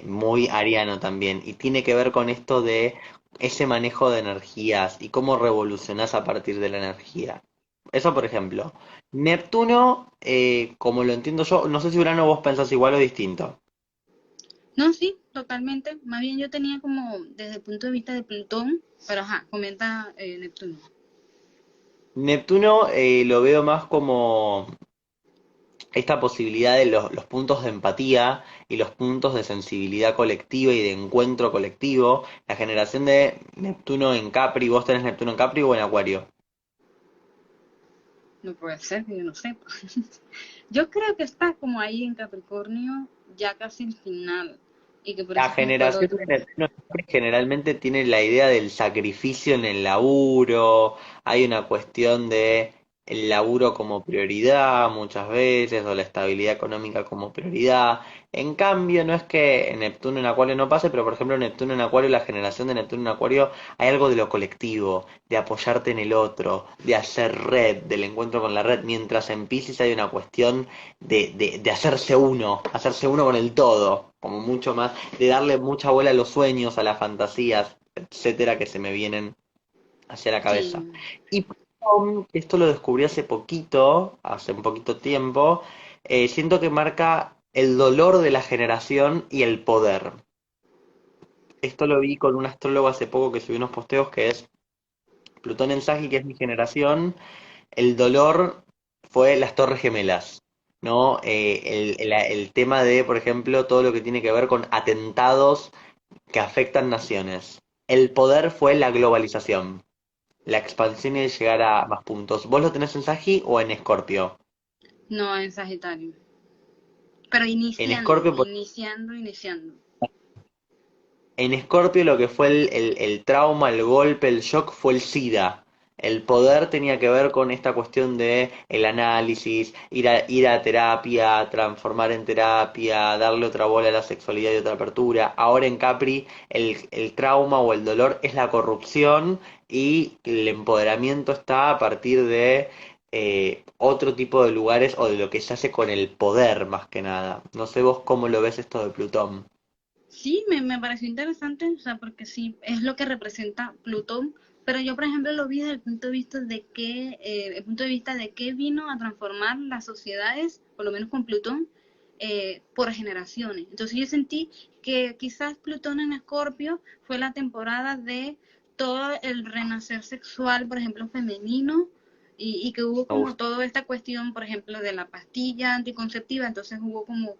muy ariano también, y tiene que ver con esto de ese manejo de energías y cómo revolucionás a partir de la energía. Eso, por ejemplo. Neptuno, como lo entiendo yo, no sé si Urano vos pensás igual o distinto. No, sí, totalmente. Más bien yo tenía como desde el punto de vista de Plutón, pero ajá, comenta Neptuno. Neptuno lo veo más como esta posibilidad de los puntos de empatía y los puntos de sensibilidad colectiva y de encuentro colectivo. La generación de Neptuno en Capri, ¿vos tenés Neptuno en Capri o en Acuario? No puede ser que yo no sepa. Yo creo que está como ahí en Capricornio, ya casi el final, y que por La eso es que fue el generación otro. de Neptuno generalmente tiene la idea del sacrificio en el laburo, hay una cuestión de el laburo como prioridad muchas veces, o la estabilidad económica como prioridad. En cambio, no es que en Neptuno en Acuario no pase, pero por ejemplo en Neptuno en Acuario, la generación de Neptuno en Acuario, hay algo de lo colectivo, de apoyarte en el otro, de hacer red, del encuentro con la red, mientras en Piscis hay una cuestión de hacerse uno con el todo, como mucho más de darle mucha bola a los sueños, a las fantasías, etcétera, que se me vienen hacia la cabeza. Sí, Y esto lo descubrí hace poquito, hace un poquito tiempo, siento que marca el dolor de la generación y el poder. Esto lo vi con un astrólogo hace poco que subió unos posteos que es Plutón en Sagitario, que es mi generación, el dolor fue las Torres Gemelas, ¿no? El tema de, por ejemplo, todo lo que tiene que ver con atentados que afectan naciones. El poder fue la globalización, la expansión y el llegar a más puntos. ¿Vos lo tenés en Sagi o en Escorpio? no en Sagitario. Pero En iniciando, Escorpio, iniciando, iniciando. En Escorpio lo que fue el trauma, el golpe, el shock fue el SIDA. El poder tenía que ver con esta cuestión de el análisis, ir a terapia, transformar en terapia, darle otra bola a la sexualidad y otra apertura. Ahora en Capri el trauma o el dolor es la corrupción y el empoderamiento está a partir de otro tipo de lugares o de lo que se hace con el poder más que nada. No sé vos cómo lo ves esto de Plutón. Sí, me pareció interesante, o sea, porque sí, es lo que representa Plutón, pero yo, por ejemplo, lo vi desde el punto de vista de que, el punto de vista de que vino a transformar las sociedades, por lo menos con Plutón, por generaciones. Entonces yo sentí que quizás Plutón en Escorpio fue la temporada de todo el renacer sexual, por ejemplo, femenino, y que hubo Me como gusta. toda esta cuestión, por ejemplo, de la pastilla anticonceptiva, entonces hubo como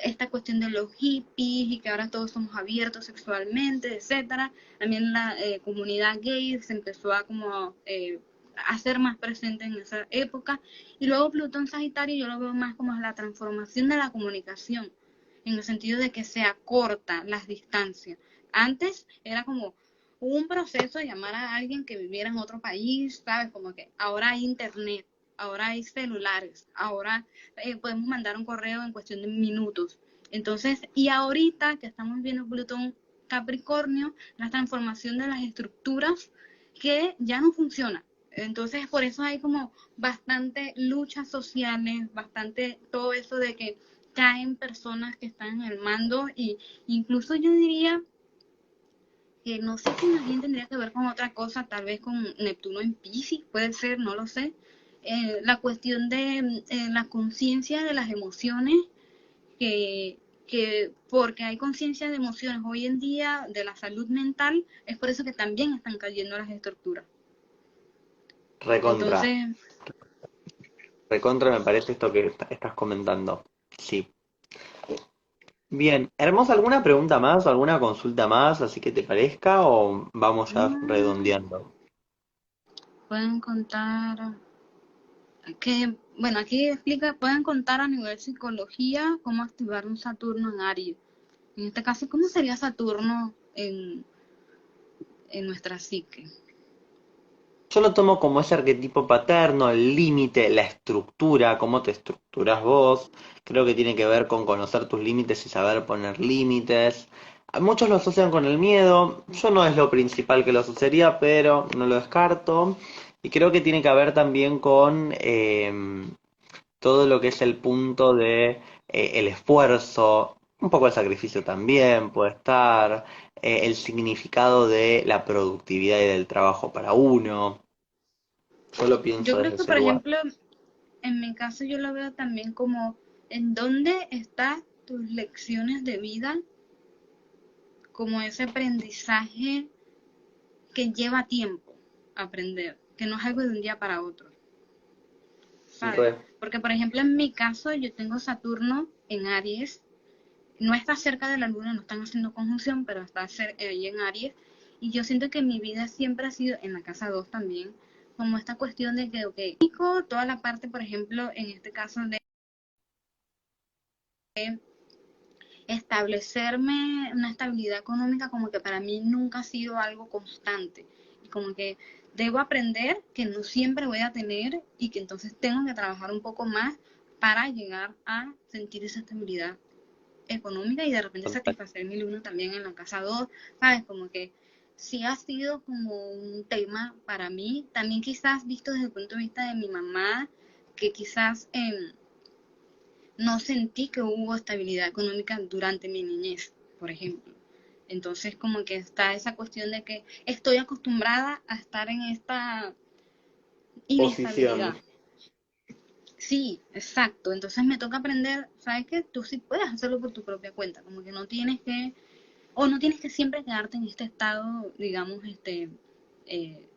esta cuestión de los hippies y que ahora todos somos abiertos sexualmente, etcétera. También la comunidad gay se empezó a como a ser más presente en esa época. Y luego Plutón Sagitario yo lo veo más como la transformación de la comunicación, en el sentido de que se acorta las distancias. Antes era como un proceso de llamar a alguien que viviera en otro país, ¿sabes? Como que ahora hay internet, ahora hay celulares, ahora podemos mandar un correo en cuestión de minutos. Entonces, y ahorita que estamos viendo Plutón Capricornio, la transformación de las estructuras que ya no funciona. Entonces, por eso hay como bastante luchas sociales, bastante todo eso de que caen personas que están en el mando y incluso yo diría que no sé si más bien tendría que ver con otra cosa, tal vez con Neptuno en Piscis, puede ser, no lo sé. La cuestión de la conciencia de las emociones, que porque hay conciencia de emociones hoy en día, de la salud mental, es por eso que también están cayendo las estructuras. Recontra. Entonces, Recontra me parece esto que estás comentando. Sí. Bien, Hermosa, ¿alguna pregunta más o alguna consulta más, así que te parezca, o vamos ya mm, redondeando? pueden contar que, bueno, aquí explica, pueden contar a nivel psicología cómo activar un Saturno en Aries. En este caso, ¿cómo sería Saturno en nuestra psique? Yo lo tomo como ese arquetipo paterno, el límite, la estructura, cómo te estructuras vos. Creo que tiene que ver con conocer tus límites y saber poner límites. A muchos lo asocian con el miedo. Yo no es lo principal que lo asociaría, pero no lo descarto. Y creo que tiene que ver también con todo lo que es el punto de el esfuerzo, un poco el sacrificio también puede estar, el significado de la productividad y del trabajo para uno. Yo lo Yo pienso creo desde que, ese por lugar. ejemplo, en mi caso yo lo veo también como en dónde están tus lecciones de vida, como ese aprendizaje que lleva tiempo aprender, que no es algo de un día para otro, ¿sabes? Re. Porque, por ejemplo, en mi caso yo tengo Saturno en Aries, no está cerca de la Luna, no están haciendo conjunción, pero está ahí en Aries, y yo siento que mi vida siempre ha sido, en la casa 2 también, como esta cuestión de que, ok, toda la parte, por ejemplo, en este caso de establecerme una estabilidad económica como que para mí nunca ha sido algo constante. Y como que debo aprender que no siempre voy a tener y que entonces tengo que trabajar un poco más para llegar a sentir esa estabilidad económica y de repente satisfacer mi luna también en la casa 2, ¿sabes? Como que sí ha sido como un tema para mí, también quizás visto desde el punto de vista de mi mamá, que quizás no sentí que hubo estabilidad económica durante mi niñez, por ejemplo. Entonces como que está esa cuestión de que estoy acostumbrada a estar en esta Posición. inestabilidad. Sí, exacto. Entonces me toca aprender, ¿sabes qué? Tú sí puedes hacerlo por tu propia cuenta, como que no tienes que, o no tienes que siempre quedarte en este estado, digamos, de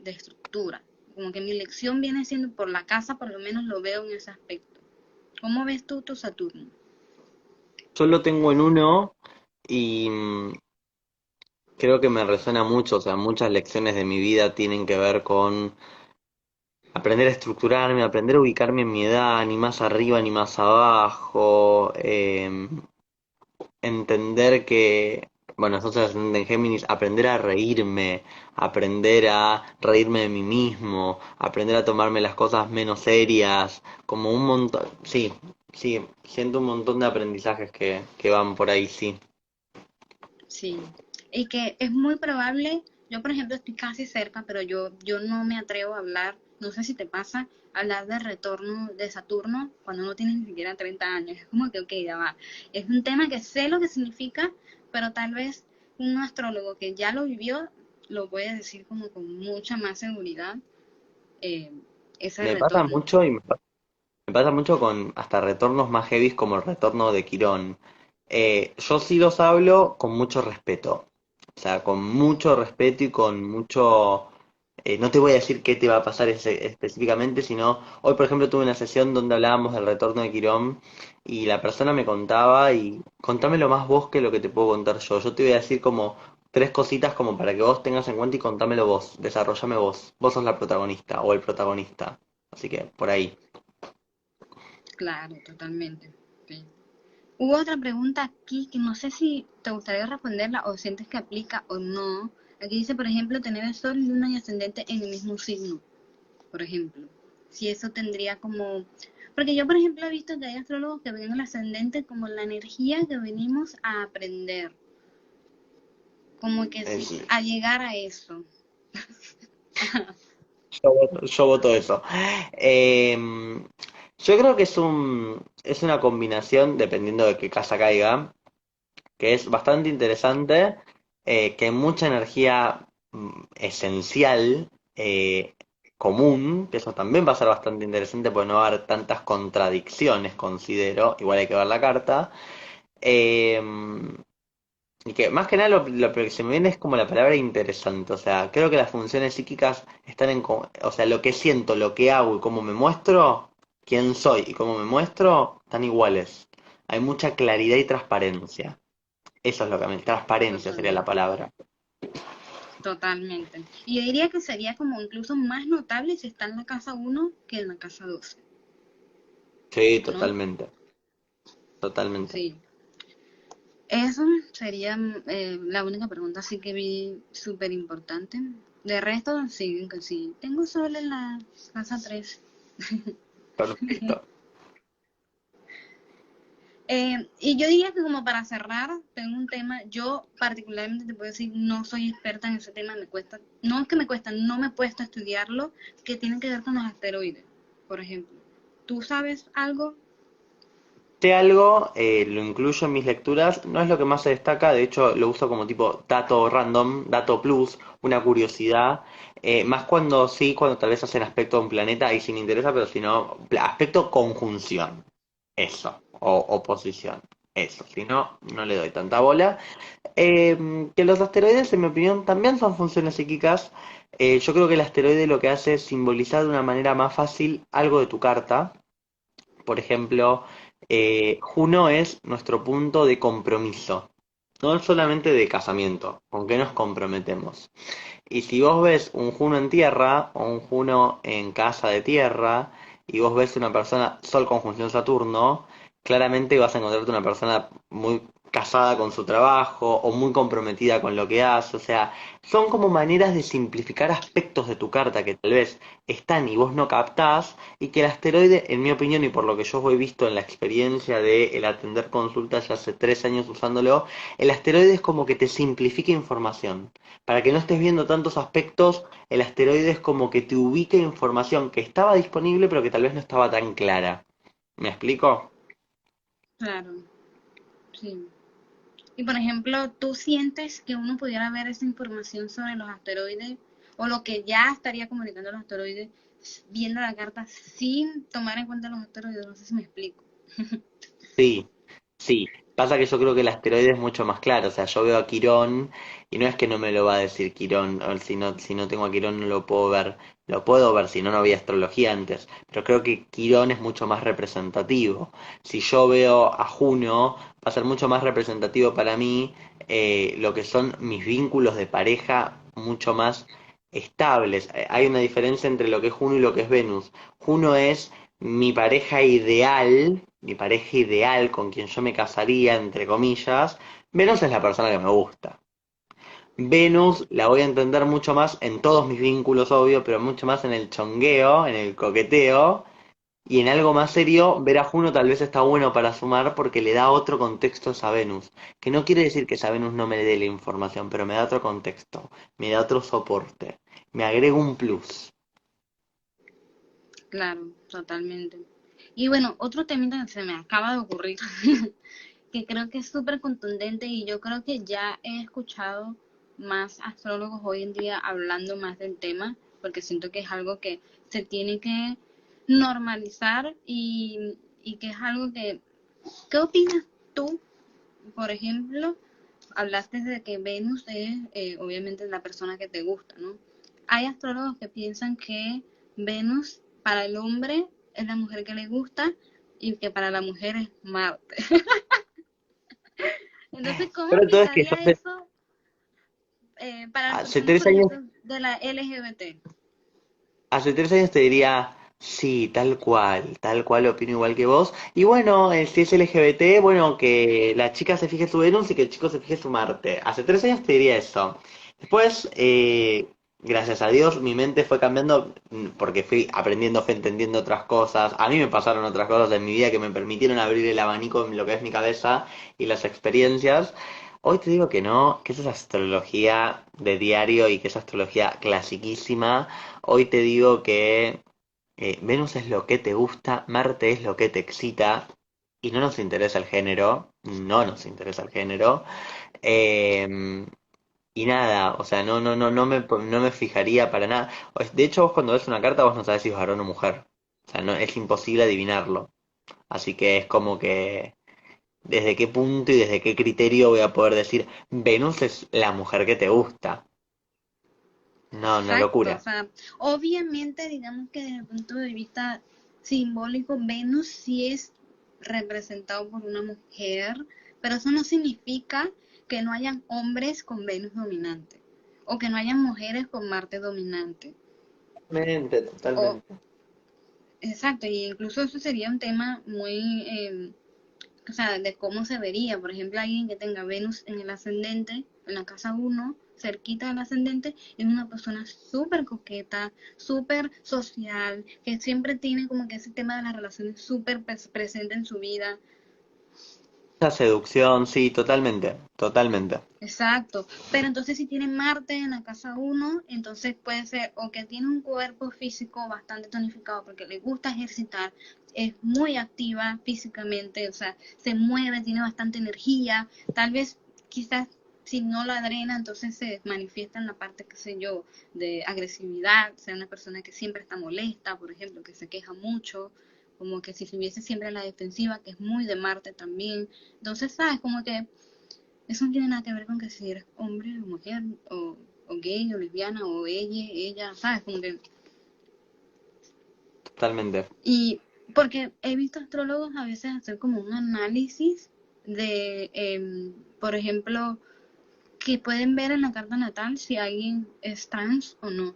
estructura. Como que mi lección viene siendo por la casa, por lo menos lo veo en ese aspecto. ¿Cómo ves tú tu Saturno? Yo lo tengo en uno y creo que me resuena mucho, o sea, muchas lecciones de mi vida tienen que ver con aprender a estructurarme, aprender a ubicarme en mi edad, ni más arriba ni más abajo, entender que, bueno, nosotros en Géminis, aprender a reírme, aprender a reírme de mí mismo, aprender a tomarme las cosas menos serias, como un montón, sí, sí, siento un montón de aprendizajes que van por ahí, sí. Sí, y que es muy probable, yo por ejemplo estoy casi cerca, pero yo no me atrevo a hablar, no sé si te pasa, hablar de retorno de Saturno cuando no tienes ni siquiera 30 años. Es como que, ok, ya va. Es un tema que sé lo que significa, pero tal vez un astrólogo que ya lo vivió lo puede decir como con mucha más seguridad, eh, ese Me pasa retorno. mucho y me pasa mucho con hasta retornos más heavy como el retorno de Quirón. Yo sí los hablo con mucho respeto. O sea, con mucho respeto y con mucho... no te voy a decir qué te va a pasar específicamente, sino hoy, por ejemplo, tuve una sesión donde hablábamos del retorno de Quirón y la persona me contaba y contámelo más vos que lo que te puedo contar yo. Yo te voy a decir como tres cositas como para que vos tengas en cuenta y contámelo vos, desarrollame vos. Vos sos la protagonista o el protagonista. Así que por ahí. Claro, totalmente. Sí. Hubo otra pregunta aquí que no sé si te gustaría responderla o sientes que aplica o no. Aquí dice, por ejemplo, tener el sol, luna y ascendente en el mismo signo, por ejemplo. Si eso tendría como... Porque yo, por ejemplo, he visto que hay astrólogos que ven el ascendente como la energía que venimos a aprender, como que sí, Es- a llegar a eso. yo voto eso. Yo creo que es una combinación, dependiendo de qué casa caiga, que es bastante interesante, que hay mucha energía esencial, común, que eso también va a ser bastante interesante porque no va a haber tantas contradicciones, considero, igual hay que ver la carta. Eh, y que más que nada lo que se me viene es como la palabra interesante, o sea, creo que las funciones psíquicas están o sea, lo que siento, lo que hago y cómo me muestro, quién soy y cómo me muestro, están iguales. Hay mucha claridad y transparencia. Eso es lo que me... Transparencia sería la Totalmente, palabra. totalmente. Y yo diría que sería como incluso más notable si está en la casa 1 que en la casa 12, Sí, ¿no? totalmente, totalmente. Sí. Eso sería la única pregunta así que vi súper importante. De resto, sí, que sí. Tengo sol en la casa 3. Perfecto. Y yo diría que como para cerrar, tengo un tema, yo particularmente te puedo decir, no soy experta en ese tema, me cuesta, no es que me cuesta, no me he puesto a estudiarlo, que tiene que ver con los asteroides, por ejemplo. ¿Tú sabes algo? Sé algo, lo incluyo en mis lecturas, no es lo que más se destaca, de hecho lo uso como tipo dato random, dato plus, una curiosidad, más cuando sí, cuando tal vez hacen aspecto de un planeta, ahí sí me interesa, pero si no, aspecto conjunción, eso, o oposición, eso, si no, no le doy tanta bola. Que los asteroides, en mi opinión, también son funciones psíquicas. Yo creo que el asteroide lo que hace es simbolizar de una manera más fácil algo de tu carta. Por ejemplo, Juno es nuestro punto de compromiso, no solamente de casamiento, con qué nos comprometemos. Y si vos ves un Juno en tierra o un Juno en casa de tierra y vos ves una persona Sol conjunción Saturno, claramente vas a encontrarte una persona muy casada con su trabajo o muy comprometida con lo que hace. O sea, son como maneras de simplificar aspectos de tu carta que tal vez están y vos no captás y que el asteroide, en mi opinión y por lo que yo he visto en la experiencia de el atender consultas ya hace 3 años usándolo, el asteroide es como que te simplifica información. Para que no estés viendo tantos aspectos, el asteroide es como que te ubica información que estaba disponible pero que tal vez no estaba tan clara. ¿Me explico? Claro, sí. Y por ejemplo, ¿tú sientes que uno pudiera ver esa información sobre los asteroides o lo que ya estaría comunicando los asteroides viendo la carta sin tomar en cuenta los asteroides? No sé si me explico. Sí, sí. Pasa que yo creo que el asteroide es mucho más claro. O sea, yo veo a Quirón y no es que no me lo va a decir Quirón. O si no tengo a Quirón no lo puedo ver. Lo puedo ver, si no, no había astrología antes. Pero creo que Quirón es mucho más representativo. Si yo veo a Juno, va a ser mucho más representativo para mí lo que son mis vínculos de pareja mucho más estables. Hay una diferencia entre lo que es Juno y lo que es Venus. Juno es mi pareja ideal con quien yo me casaría, entre comillas. Venus es la persona que me gusta. Venus la voy a entender mucho más en todos mis vínculos, obvio, pero mucho más en el chongueo, en el coqueteo. Y en algo más serio, ver a Juno tal vez está bueno para sumar porque le da otro contexto a esa Venus. Que no quiere decir que esa Venus no me dé la información, pero me da otro contexto, me da otro soporte, me agrega un plus. Claro, totalmente. Y bueno, otro temita que se me acaba de ocurrir, que creo que es súper contundente y yo creo que ya he escuchado más astrólogos hoy en día hablando más del tema, porque siento que es algo que se tiene que normalizar y que es algo que... ¿Qué opinas tú, por ejemplo? Hablaste de que Venus es obviamente la persona que te gusta, ¿no? Hay astrólogos que piensan que Venus para el hombre es la mujer que le gusta y que para la mujer es Marte. Entonces, ¿cómo Pero todo es que yo aplicaría eso para las hace personas, tres por años ejemplo, de la LGBT? Hace 3 años te diría, sí, tal cual, opino igual que vos. Y bueno, si es LGBT, bueno, que la chica se fije su Venus y que el chico se fije su Marte. Hace 3 años te diría eso. Después, gracias a Dios, mi mente fue cambiando porque fui aprendiendo, fui entendiendo otras cosas. A mí me pasaron otras cosas en mi vida que me permitieron abrir el abanico en lo que es mi cabeza y las experiencias. Hoy te digo que no, que eso es astrología de diario y que es astrología clasiquísima. Hoy te digo que Venus es lo que te gusta, Marte es lo que te excita y no nos interesa el género, no nos interesa el género. Eh, y nada, o sea, no me fijaría para nada. De hecho, vos cuando ves una carta vos no sabes si es varón o mujer. O sea, no, es imposible adivinarlo. Así que es como que desde qué punto y desde qué criterio voy a poder decir Venus es la mujer que te gusta. No, una Exacto, o locura. sea, obviamente digamos que desde el punto de vista simbólico, Venus sí es representado por una mujer, pero eso no significa que no hayan hombres con Venus dominante o que no hayan mujeres con Marte dominante. Totalmente, O, totalmente. exacto, y incluso eso sería un tema muy, o sea, de cómo se vería, por ejemplo, alguien que tenga Venus en el ascendente, en la casa uno cerquita del ascendente, es una persona súper coqueta, súper social, que siempre tiene como que ese tema de las relaciones súper presente en su vida. Mucha seducción, sí, totalmente, totalmente. Exacto, pero entonces si tiene Marte en la casa uno, entonces puede ser o que tiene un cuerpo físico bastante tonificado porque le gusta ejercitar, es muy activa físicamente, o sea, se mueve, tiene bastante energía, tal vez quizás si no la drena, entonces se manifiesta en la parte, qué sé yo, de agresividad, sea una persona que siempre está molesta, por ejemplo, que se queja mucho, como que si estuviese siempre en la defensiva, que es muy de Marte también. Entonces, ¿sabes? Como que eso no tiene nada que ver con que si eres hombre o mujer, o gay, o lesbiana, o ella, ¿sabes? Como que... Totalmente. Y porque he visto astrólogos a veces hacer como un análisis de, por ejemplo, que pueden ver en la carta natal si alguien es trans o no.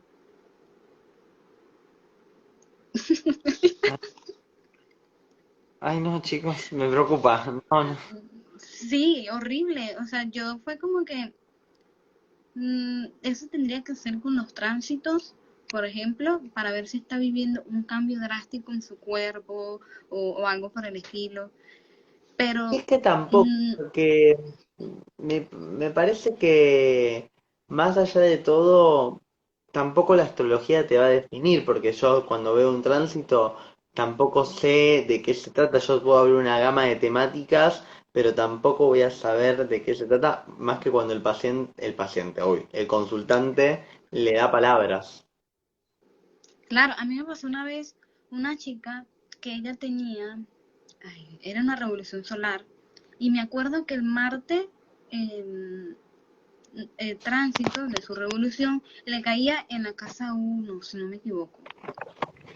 Ay, no, chicos, me preocupa. No, no. Sí, horrible. O sea, yo fue como que eso tendría que ser con los tránsitos, por ejemplo, para ver si está viviendo un cambio drástico en su cuerpo o algo por el estilo. Y Pero, es que tampoco, mm, porque me parece que más allá de todo, tampoco la astrología te va a definir, porque yo cuando veo un tránsito tampoco sé de qué se trata. Yo puedo abrir una gama de temáticas, pero tampoco voy a saber de qué se trata, más que cuando hoy, el consultante le da palabras. claro, a mí me pasó una vez una chica que ella tenía, ay, era una revolución solar, y me acuerdo que el Marte, em, el tránsito de su revolución, le caía en la casa uno, si no me equivoco.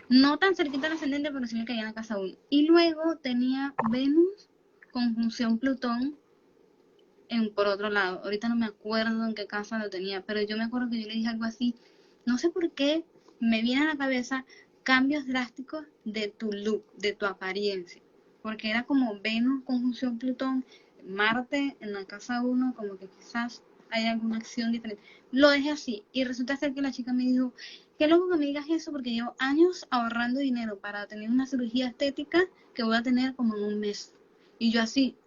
No tan cerquita al ascendente, pero sí le caía en la casa uno. Y luego tenía Venus conjunción Plutón por otro lado. Ahorita no me acuerdo en qué casa lo tenía, pero yo me acuerdo que yo le dije algo así. No sé por qué me viene a la cabeza cambios drásticos de tu look, de tu apariencia. Porque era como Venus conjunción Plutón, Marte en la casa uno, como que quizás hay alguna acción diferente. Lo dejé así y resulta ser que la chica me dijo, qué loco que me digas eso porque llevo años ahorrando dinero para tener una cirugía estética que voy a tener como en un mes. Y yo así,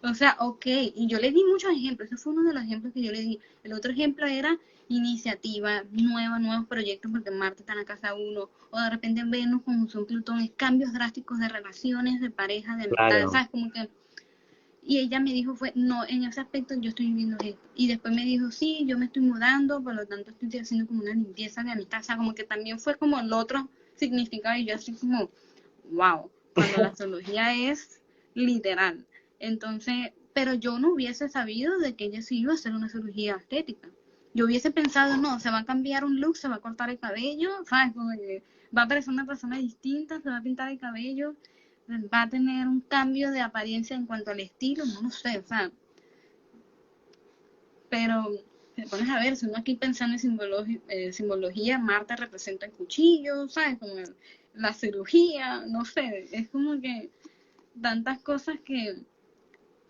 o sea, ok, y yo le di muchos ejemplos, ese fue uno de los ejemplos que yo le di. El otro ejemplo era iniciativa nueva, nuevos proyectos, porque Marte está en la casa uno, o de repente Venus conjunción Plutón, es cambios drásticos de relaciones, de pareja, de amistades, Claro. ¿sabes? Como que, y ella me dijo, fue, no, en ese aspecto yo estoy viviendo esto. Y después me dijo, sí, yo me estoy mudando, por lo tanto estoy haciendo como una limpieza de amistad, o sea, como que también fue como el otro significado, y yo así como, wow, cuando la astrología es literal. Entonces, pero yo no hubiese sabido de que ella sí iba a hacer una cirugía estética. Yo hubiese pensado, no, se va a cambiar un look, se va a cortar el cabello, ¿sabes? Como que va a parecer una persona distinta, se va a pintar el cabello, va a tener un cambio de apariencia en cuanto al estilo, no lo sé, o sea, pero te pones a ver, si uno aquí pensando en simbología, Marta representa el cuchillo, ¿sabes? Como la cirugía, no sé, es como que tantas cosas que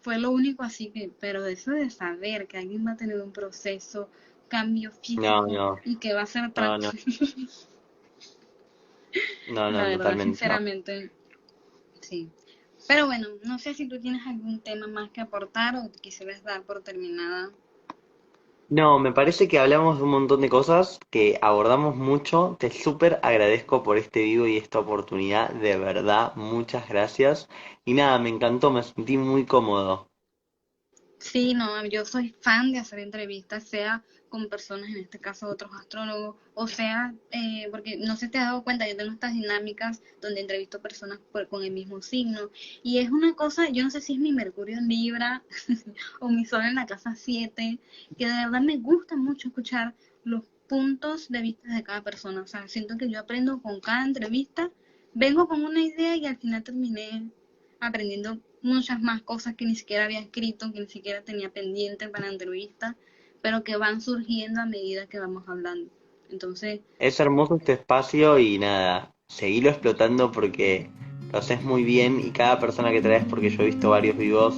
fue lo único así que, pero eso de saber que alguien va a tener un proceso, cambio No, físico no, y que va a ser no, no, no, la no, verdad, totalmente no. sinceramente, sí. Pero bueno, no sé si tú tienes algún tema más que aportar o te quisieras dar por terminada. No, me parece que hablamos de un montón de cosas, que abordamos mucho. Te súper agradezco por este vivo y esta oportunidad, de verdad, muchas gracias. Y nada, me encantó, me sentí muy cómodo. Sí, no, yo soy fan de hacer entrevistas, sea con personas, en este caso otros astrólogos, o sea, porque no sé si te has dado cuenta, yo tengo estas dinámicas donde entrevisto personas con el mismo signo, y es una cosa, yo no sé si es mi Mercurio en Libra o mi Sol en la casa 7, que de verdad me gusta mucho escuchar los puntos de vista de cada persona, o sea, siento que yo aprendo con cada entrevista, vengo con una idea y al final terminé aprendiendo muchas más cosas que ni siquiera había escrito, que ni siquiera tenía pendiente para la entrevista, pero que van surgiendo a medida que vamos hablando. Entonces, Es hermoso este espacio y nada, seguilo explotando porque lo haces muy bien y cada persona que traes, porque yo he visto varios vivos,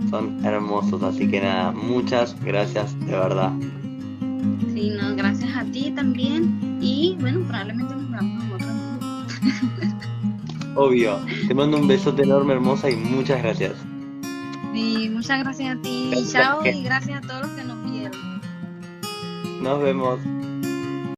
son hermosos. Así que nada, muchas gracias de verdad. sí, no, gracias a ti también y bueno, probablemente nos veamos en otro vivo. Obvio. Te mando un besote enorme, hermosa, y muchas gracias. Y muchas gracias a ti, Gracias. chao, y gracias a todos los que nos vieron. Nos vemos.